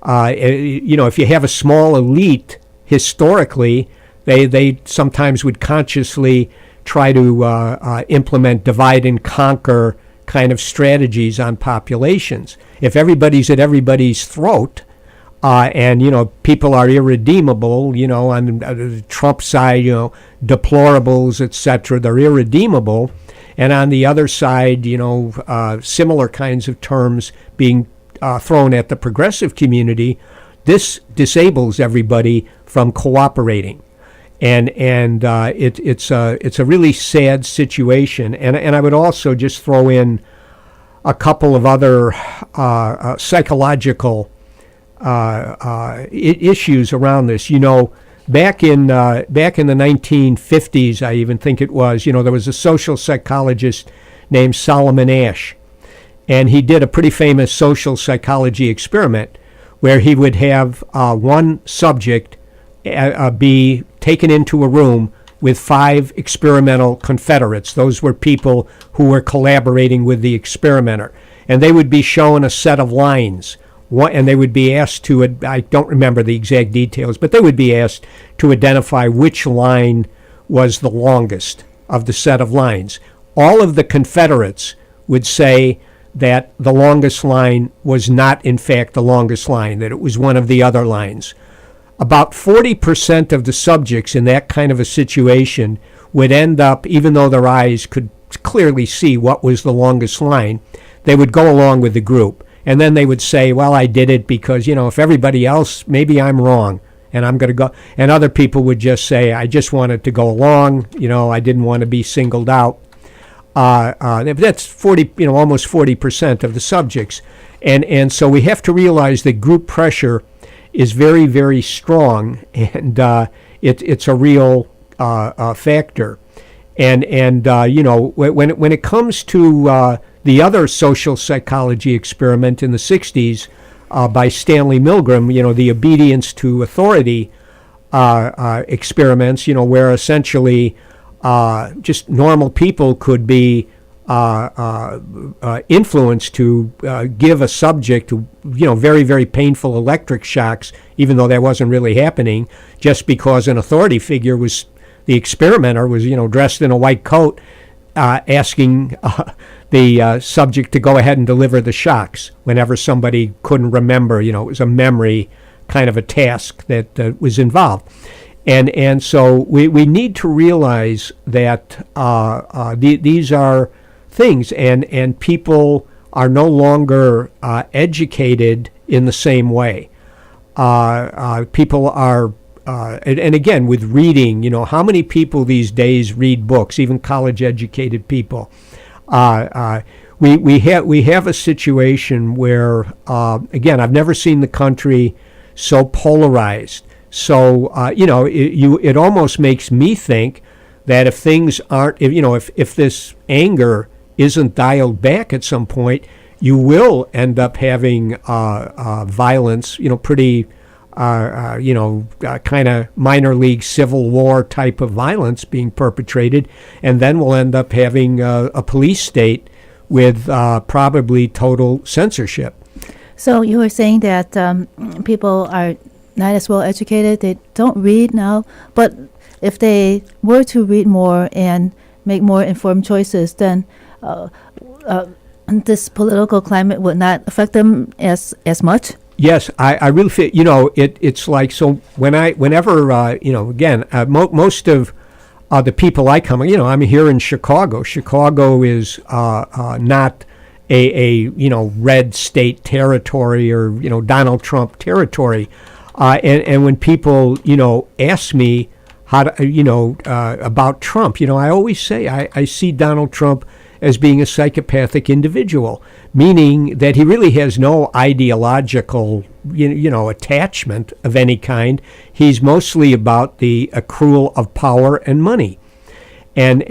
if you have a small elite, historically, they sometimes would consciously try to implement divide and conquer kind of strategies on populations. If everybody's at everybody's throat, and people are irredeemable, on the Trump side, deplorables, etc., they're irredeemable, and on the other side, similar kinds of terms being thrown at the progressive community, this disables everybody from cooperating. And it's a really sad situation. And I would also just throw in a couple of other psychological issues around this. Back in the 1950s, I even think it was, there was a social psychologist named Solomon Asch, and he did a pretty famous social psychology experiment where he would have one subject be taken into a room with 5 experimental confederates. Those were people who were collaborating with the experimenter. And they would be shown a set of lines. And they would be asked to, I don't remember the exact details, but they would be asked to identify which line was the longest of the set of lines. All of the confederates would say that the longest line was not, in fact, the longest line, that it was one of the other lines. About 40% of the subjects in that kind of a situation would end up, even though their eyes could clearly see what was the longest line, they would go along with the group. And then they would say, well, I did it because, if everybody else, maybe I'm wrong, and I'm going to go. And other people would just say, I just wanted to go along, I didn't want to be singled out. That's 40, almost 40% of the subjects. And so we have to realize that group pressure is very, very strong, and it's a real factor. And when it comes to the other social psychology experiment in the 60s by Stanley Milgram, the obedience to authority experiments, where essentially just normal people could be influenced to give a subject very, very painful electric shocks, even though that wasn't really happening, just because an authority figure was, the experimenter was, dressed in a white coat, asking the subject to go ahead and deliver the shocks whenever somebody couldn't remember. It was a memory kind of a task that was involved. And so we need to realize that these are things, and people are no longer educated in the same way. People are, and again, with reading, how many people these days read books, even college-educated people? We have a situation where, again, I've never seen the country so polarized. So, it almost makes me think that if things aren't, if this anger isn't dialed back at some point, you will end up having violence, pretty, kind of minor league civil war type of violence being perpetrated, and then we'll end up having a police state with probably total censorship. So you were saying that people are not as well educated, they don't read now, but if they were to read more and make more informed choices, then this political climate would not affect them as much? Yes, I really feel, it's like, so whenever, again, most of the people I come, I'm here in Chicago. Chicago is not red state territory or Donald Trump territory, and when people ask me how to, about Trump, I always say I see Donald Trump as being a psychopathic individual, meaning that he really has no ideological attachment of any kind. He's mostly about the accrual of power and money, and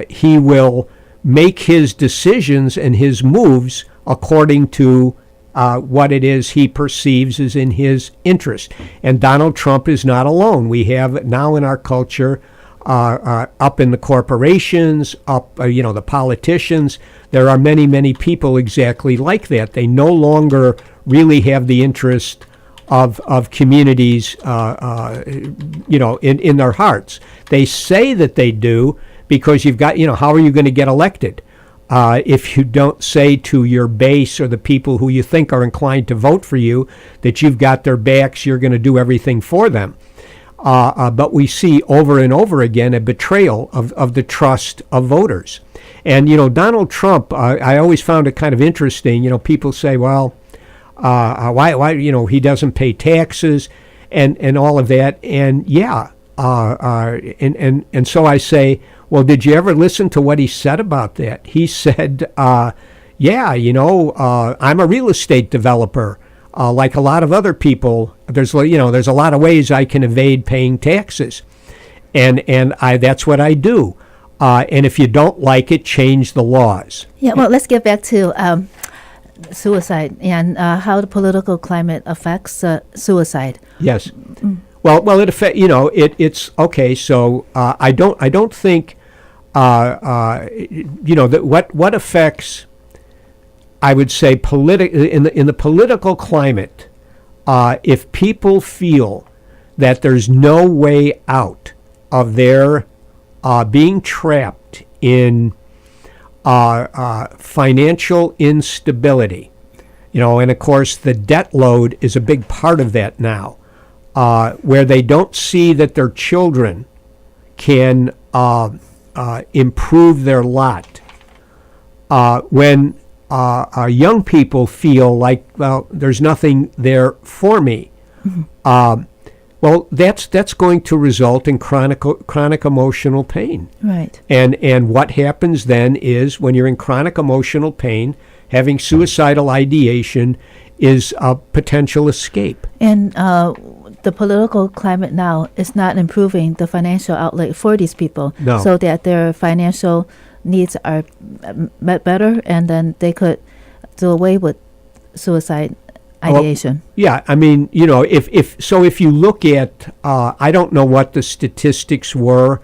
he will make his decisions and his moves according to what it is he perceives is in his interest. And Donald Trump is not alone. We have now in our culture, up in the corporations, the politicians, there are many, many people exactly like that. They no longer really have the interest of communities, in their hearts. They say that they do, because you've got, how are you going to get elected if you don't say to your base or the people who you think are inclined to vote for you that you've got their backs, you're going to do everything for them. But we see over and over again a betrayal of the trust of voters. And, Donald Trump, I always found it kind of interesting. People say, well, why, he doesn't pay taxes and all of that. And yeah, and so I say, well, did you ever listen to what he said about that? He said, I'm a real estate developer. Like a lot of other people, there's a lot of ways I can evade paying taxes. And that's what I do. And if you don't like it, change the laws. Yeah, well, let's get back to suicide and how the political climate affects suicide. Yes. Well, it affects. It's okay. So I don't think. That what affects. I would say in the political climate, if people feel that there's no way out of their being trapped in financial instability, and of course the debt load is a big part of that now, where they don't see that their children can improve their lot, when young people feel like, well, there's nothing there for me. Mm-hmm. Well, that's going to result in chronic emotional pain. Right. And what happens then is, when you're in chronic emotional pain, having suicidal ideation is a potential escape. And the political climate now is not improving the financial outlet for these people, no. So that their financial needs are met better, and then they could do away with suicide ideation. Well, yeah, I mean, if you look at, I don't know what the statistics were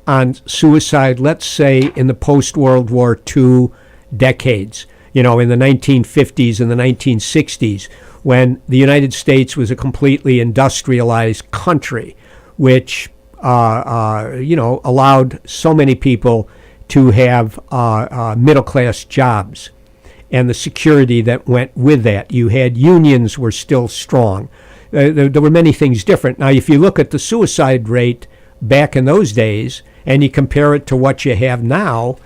on suicide, let's say in the post-World War II decades, in the 1950s and the 1960s, when the United States was a completely industrialized country, which, allowed so many people to have middle-class jobs and the security that went with that. You had unions were still strong. There were many things different. Now, if you look at the suicide rate back in those days and you compare it to what you have now,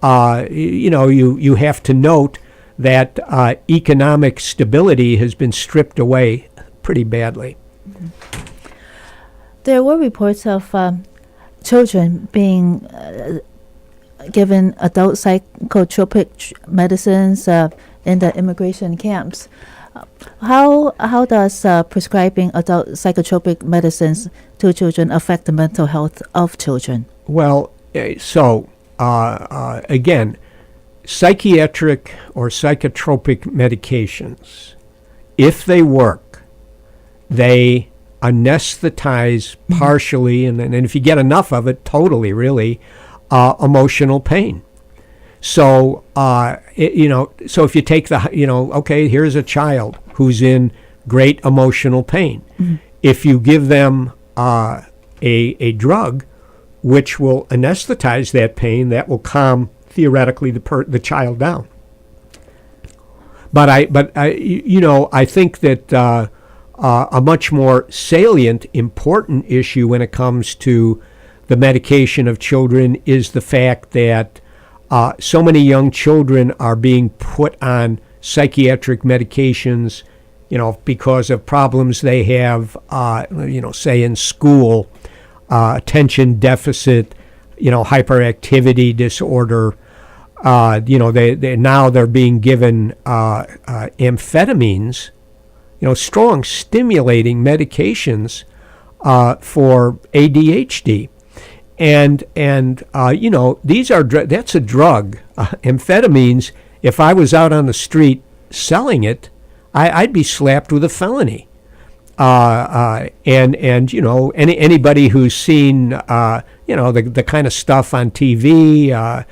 you have to note that economic stability has been stripped away pretty badly. There were reports of children being given adult psychotropic medicines in the immigration camps. How does prescribing adult psychotropic medicines to children affect the mental health of children? Well, again, psychiatric or psychotropic medications, if they work, they anesthetize partially, and if you get enough of it, totally, really, emotional pain. So, so if you take okay, here's a child who's in great emotional pain. Mm-hmm. If you give them a drug which will anesthetize that pain, that will calm theoretically the child down. But I think that a much more salient, important issue when it comes to the medication of children is the fact that so many young children are being put on psychiatric medications, because of problems they have, say in school, attention deficit, hyperactivity disorder. They're being given amphetamines, strong stimulating medications for ADHD. And that's a drug. Amphetamines, if I was out on the street selling it, I'd be slapped with a felony. Anybody who's seen, the kind of stuff on TV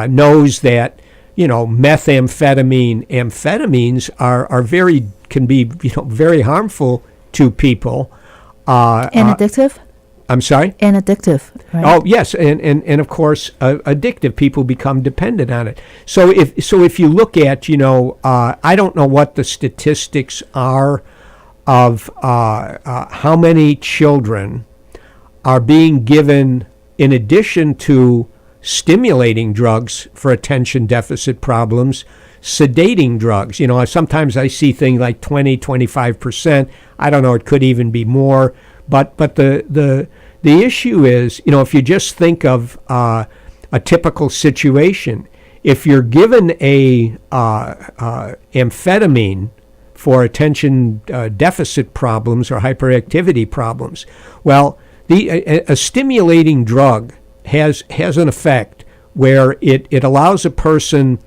knows that, amphetamines can be very harmful to people. And addictive? I'm sorry? And addictive, right? Oh, yes, and of course, addictive. People become dependent on it. So if you look at, I don't know what the statistics are of how many children are being given, in addition to stimulating drugs for attention deficit problems, sedating drugs. Sometimes I see things like 20-25%. I don't know, it could even be more. But the issue is, if you just think of a typical situation, if you're given a amphetamine for attention deficit problems or hyperactivity problems, well, a stimulating drug has an effect where it allows a person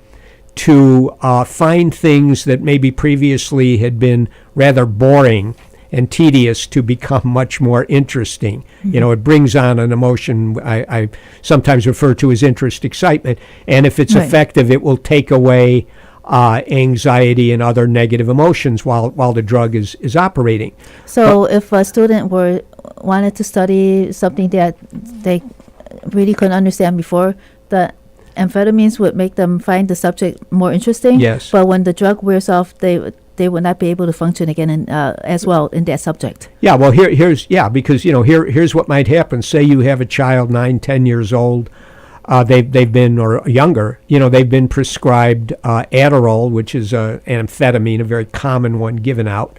to find things that maybe previously had been rather boring and tedious to become much more interesting. Mm-hmm. It brings on an emotion I sometimes refer to as interest, excitement, and if it's effective, it will take away anxiety and other negative emotions while the drug is operating. So if a student wanted to study something that they really couldn't understand before, the amphetamines would make them find the subject more interesting. Yes. But when the drug wears off, they would not be able to function again as well in that subject. Yeah, well, here's what might happen. Say you have a child 9-10 years old, they've been, or younger, they've been prescribed Adderall, which is an amphetamine, a very common one given out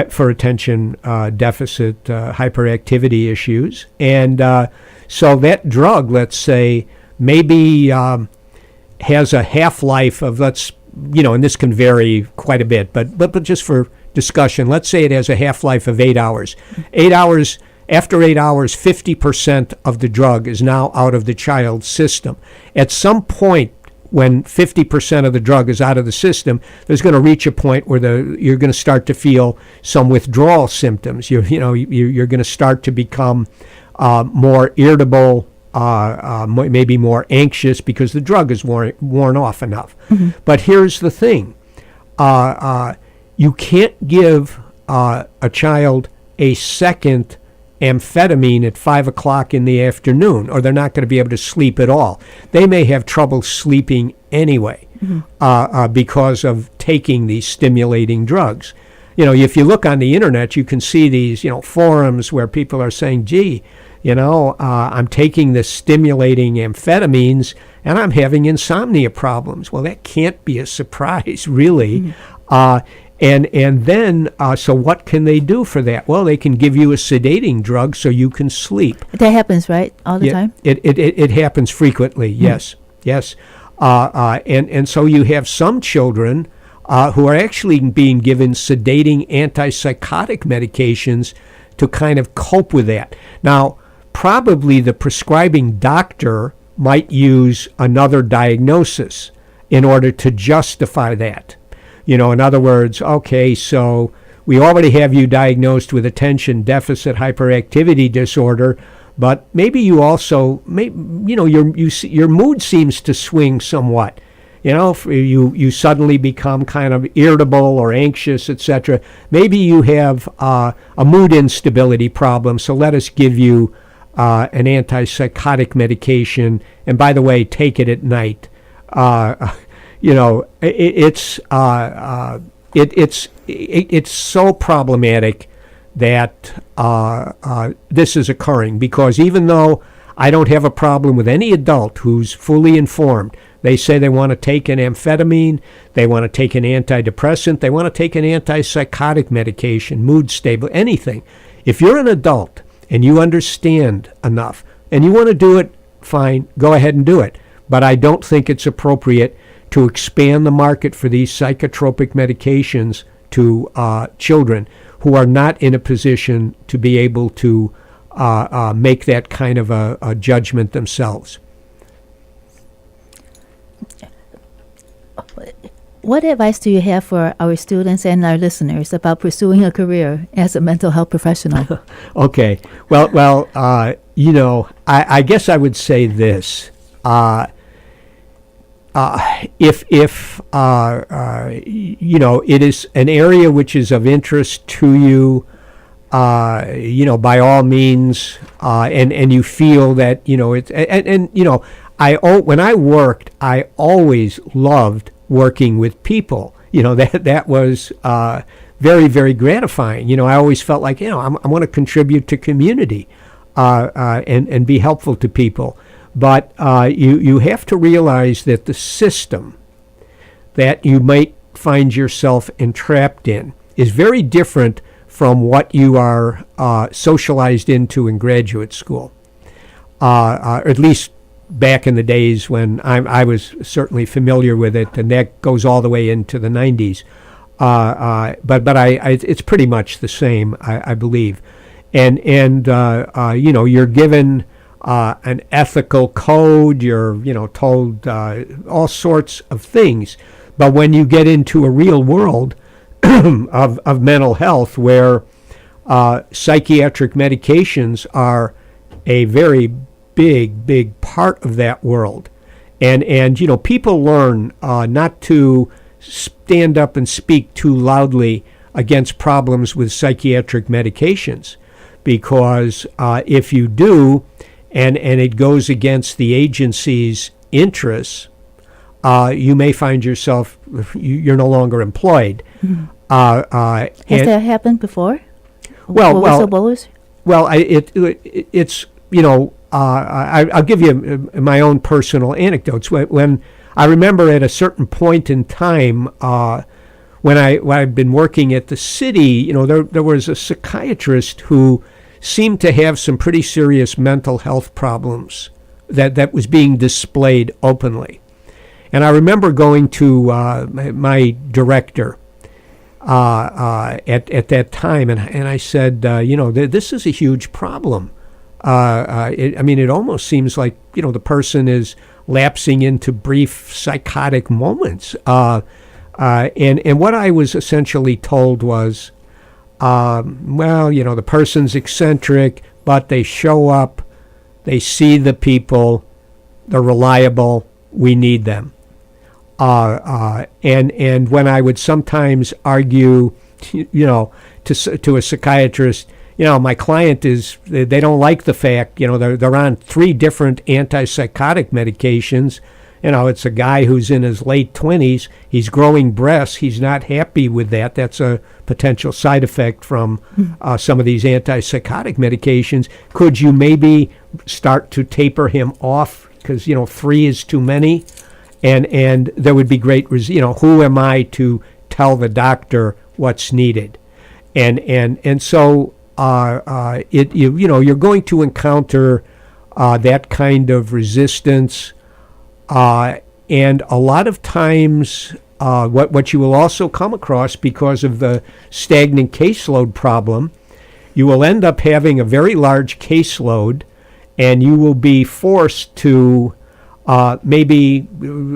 for attention deficit hyperactivity issues. And so that drug, let's say, maybe has a half-life of, and this can vary quite a bit, but just for discussion, let's say it has a half-life of 8 hours. 8 hours, after 8 hours, 50% of the drug is now out of the child's system. At some point, when 50% of the drug is out of the system, there's going to reach a point where you're going to start to feel some withdrawal symptoms. You're going to start to become more irritable, maybe more anxious because the drug is worn off enough. Mm-hmm. But here's the thing. You can't give a child a second amphetamine at 5 o'clock in the afternoon, or they're not going to be able to sleep at all. They may have trouble sleeping anyway. Mm-hmm. Because of taking these stimulating drugs. If you look on the internet, you can see these, forums where people are saying, gee, I'm taking the stimulating amphetamines and I'm having insomnia problems. Well, that can't be a surprise, really. Mm-hmm. And then, so what can they do for that? Well, they can give you a sedating drug so you can sleep. That happens, right? All the time? It happens frequently, yes. Yes. And so you have some children who are actually being given sedating antipsychotic medications to kind of cope with that. Now, probably the prescribing doctor might use another diagnosis in order to justify that. In other words, okay, so we already have you diagnosed with attention deficit hyperactivity disorder, but maybe you also, your mood seems to swing somewhat. You suddenly become kind of irritable or anxious, etc. Maybe you have a mood instability problem, so let us give you an antipsychotic medication, and by the way, take it at night. It's so problematic that this is occurring, because even though I don't have a problem with any adult who's fully informed. They say they want to take an amphetamine, they want to take an antidepressant, they want to take an antipsychotic medication, mood stable, anything. If you're an adult and you understand enough and you want to do it, fine, go ahead and do it. But I don't think it's appropriate to expand the market for these psychotropic medications to children who are not in a position to be able to make that kind of a judgment themselves. What advice do you have for our students and our listeners about pursuing a career as a mental health professional? Okay. Well, I guess I would say this. If it is an area which is of interest to you, by all means, and you feel that, when I worked, I always loved working with people. That was very, very gratifying. I always felt like, I want to contribute to community and be helpful to people. But you have to realize that the system that you might find yourself entrapped in is very different from what you are socialized into in graduate school, or at least back in the days when I was certainly familiar with it, and that goes all the way into the 90s. But it's pretty much the same, I believe. And you're given an ethical code, you're told all sorts of things. But when you get into a real world of mental health where psychiatric medications are a very big part of that world, and people learn not to stand up and speak too loudly against problems with psychiatric medications, because if you do, and it goes against the agency's interests, you may find yourself, you're no longer employed. Mm-hmm. Has that happened before? Whistleblowers? Well, it's I'll give you my own personal anecdotes. When I remember at a certain point in time, when I'd been working at the city, there was a psychiatrist who seemed to have some pretty serious mental health problems that was being displayed openly. And I remember going to my director at that time, and I said, this is a huge problem. It almost seems like, the person is lapsing into brief psychotic moments. And what I was essentially told was, the person's eccentric, but they show up, they see the people, they're reliable, we need them. And when I would sometimes argue, to a psychiatrist, my client they don't like the fact, they're on 3 different antipsychotic medications. It's a guy who's in his late 20s. He's growing breasts. He's not happy with that. That's a potential side effect from some of these antipsychotic medications. Could you maybe start to taper him off? Because, 3 is too many. And there would be great, who am I to tell the doctor what's needed? And so you're going to encounter that kind of resistance. And a lot of times, what you will also come across, because of the stagnant caseload problem, you will end up having a very large caseload, and you will be forced to maybe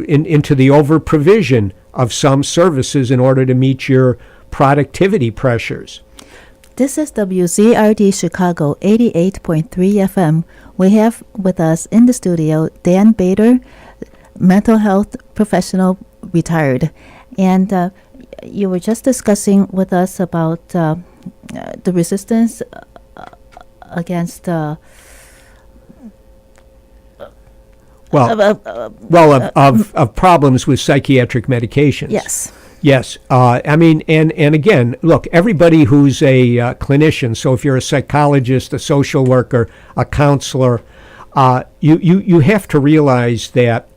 into the over-provision of some services in order to meet your productivity pressures. This is WZRD Chicago 88.3 FM. We have with us in the studio Dan Bader, mental health professional, retired. And you were just discussing with us about the resistance against of problems with psychiatric medications. Yes. Yes. And again, look, everybody who's a clinician, so if you're a psychologist, a social worker, a counselor, you have to realize that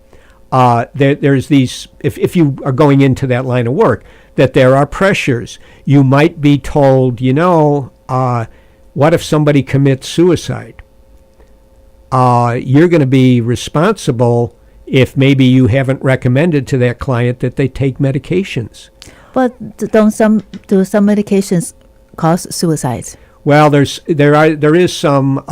there's these, if you are going into that line of work, that there are pressures. You might be told, what if somebody commits suicide? You're going to be responsible if maybe you haven't recommended to that client that they take medications. But do some medications cause suicides? Well, there is some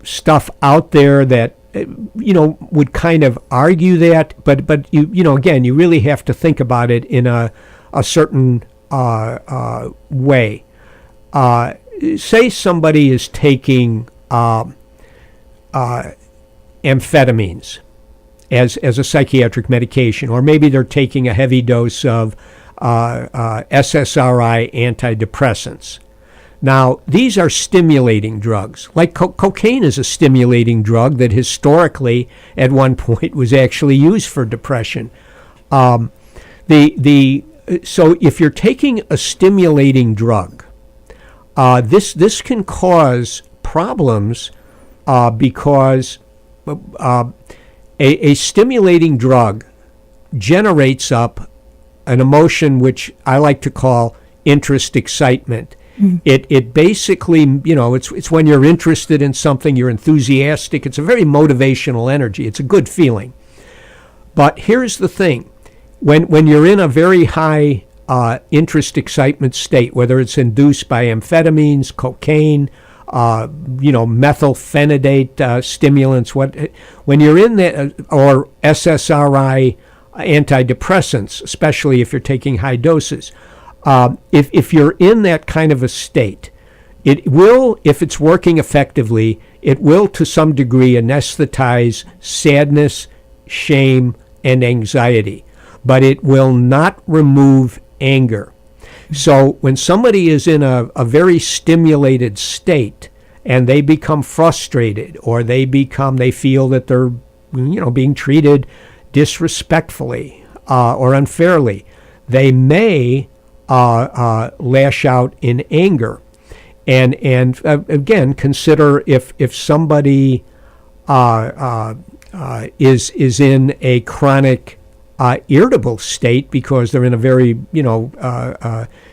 stuff out there that would kind of argue that, but again, you really have to think about it in a certain way. Say somebody is taking amphetamines as a psychiatric medication, or maybe they're taking a heavy dose of SSRI antidepressants. Now, these are stimulating drugs. Like cocaine is a stimulating drug that historically, at one point, was actually used for depression. So if you're taking a stimulating drug, this can cause problems because a stimulating drug generates up an emotion which I like to call interest excitement. It basically, it's when you're interested in something, you're enthusiastic. It's a very motivational energy. It's a good feeling. But here's the thing. When you're in a very high interest excitement state, whether it's induced by amphetamines, cocaine, methylphenidate stimulants, when you're in that, or SSRI antidepressants, especially if you're taking high doses, if you're in that kind of a state, it will, if it's working effectively, it will to some degree anesthetize sadness, shame, and anxiety, but it will not remove anger. So when somebody is in a very stimulated state and they become frustrated, or they feel that they're being treated disrespectfully or unfairly, they may lash out in anger. And again, consider if somebody is in a chronic irritable state because they're in a very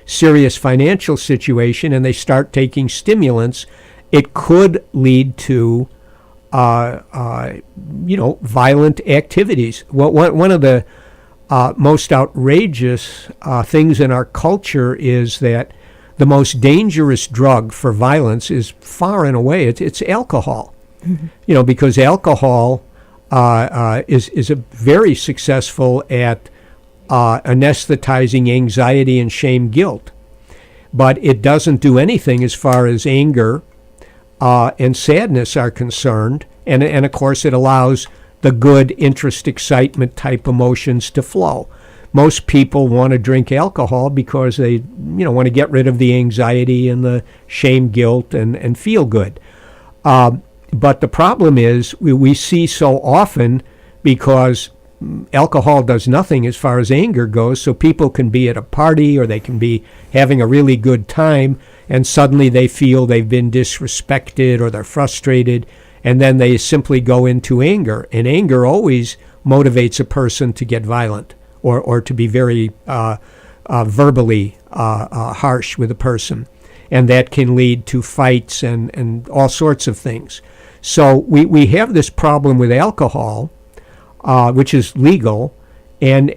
serious financial situation and they start taking stimulants, it could lead to violent activities. One of the most outrageous things in our culture is that the most dangerous drug for violence is far and away it's alcohol. Mm-hmm. Because alcohol is a very successful at anesthetizing anxiety and shame, guilt, but it doesn't do anything as far as anger and sadness are concerned, and of course it allows the good interest excitement type emotions to flow. Most people want to drink alcohol because they want to get rid of the anxiety and the shame, guilt, and feel good. But the problem is we see so often, because alcohol does nothing as far as anger goes, so people can be at a party or they can be having a really good time and suddenly they feel they've been disrespected or they're frustrated, and then they simply go into anger. And anger always motivates a person to get violent or to be very verbally harsh with a person. And that can lead to fights and all sorts of things. So we have this problem with alcohol, which is legal, and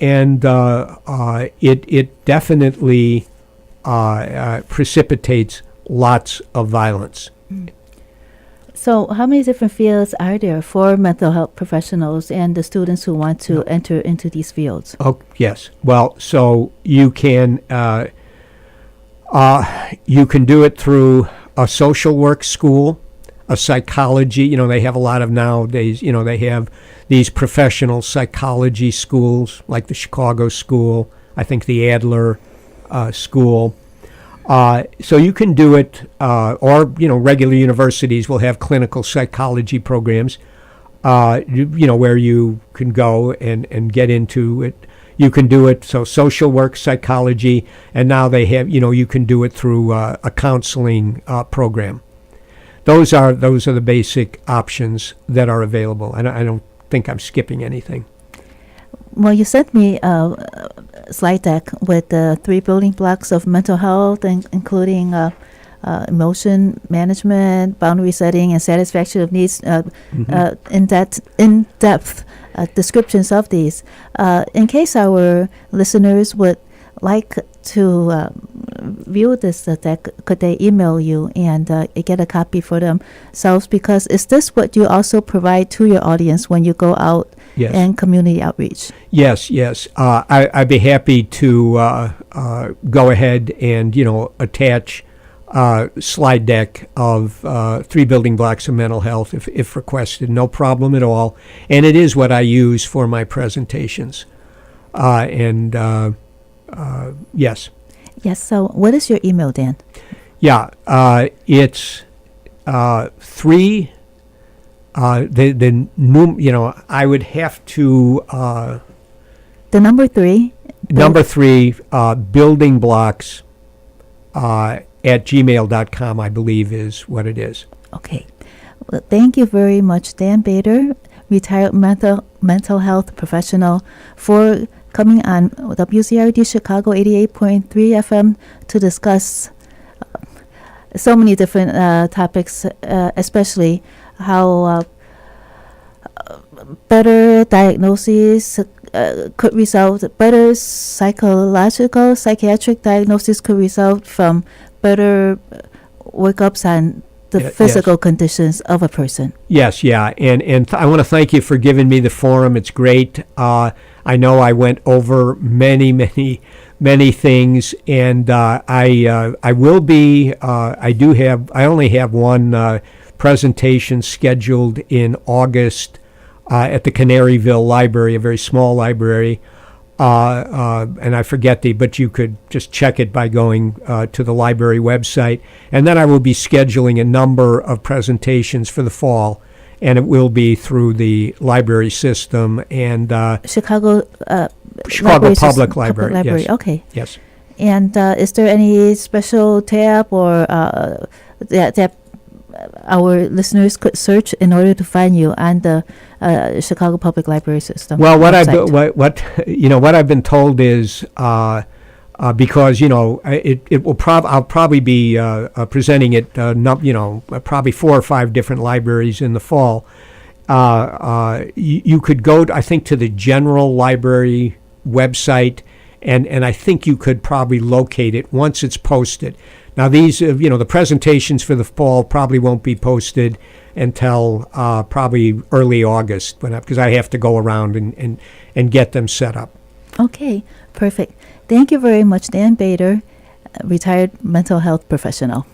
it definitely precipitates lots of violence. So how many different fields are there for mental health professionals and the students who want to enter into these fields? Oh, yes. Well, so you can do it through a social work school, a psychology. They have a lot of nowadays, they have these professional psychology schools like the Chicago School, I think the Adler School. So you can do it, or, regular universities will have clinical psychology programs, where you can go and get into it. You can do it, so social work, psychology, and now they have, you can do it through a counseling program. those are the basic options that are available. I don't think I'm skipping anything. Well, you sent me a slide deck with the 3 building blocks of mental health, including emotion management, boundary setting, and satisfaction of needs. In-depth descriptions of these. In case our listeners would like to view this deck, could they email you and get a copy for themselves? Because is this what you also provide to your audience when you go out and community outreach? Yes. I'd be happy to go ahead and attach slide deck of 3 building blocks of mental health if requested. No problem at all. And it is what I use for my presentations. Yes. Yes. So what is your email, Dan? Yeah. It's 3. I would have to. The number 3. Number 3 building blocks at gmail.com, I believe, is what it is. Okay. Well, thank you very much, Dan Bader, retired mental health professional, for coming on WZRD Chicago 88.3 FM to discuss so many different topics, especially how better diagnoses could result, better psychiatric diagnosis could result from better workups on the physical conditions of a person. Yes, yeah. And I want to thank you for giving me the forum. It's great. I know I went over many things, and I will be, I only have one presentation scheduled in August at the Canaryville Library, a very small library. And I forget but you could just check it by going to the library website. And then I will be scheduling a number of presentations for the fall, and it will be through the library system and Chicago Public Library. Yes. Okay. Yes. And is there any special tab or that our listeners could search in order to find you on the Chicago Public Library system? Well, what I've been told is because it will I'll probably be presenting it probably 4 or 5 different libraries in the fall. You could go I think to the general library website, and I think you could probably locate it once it's posted. Now, these, the presentations for the fall probably won't be posted until probably early August, because I have to go around and get them set up. Okay, perfect. Thank you very much, Dan Bader, retired mental health professional.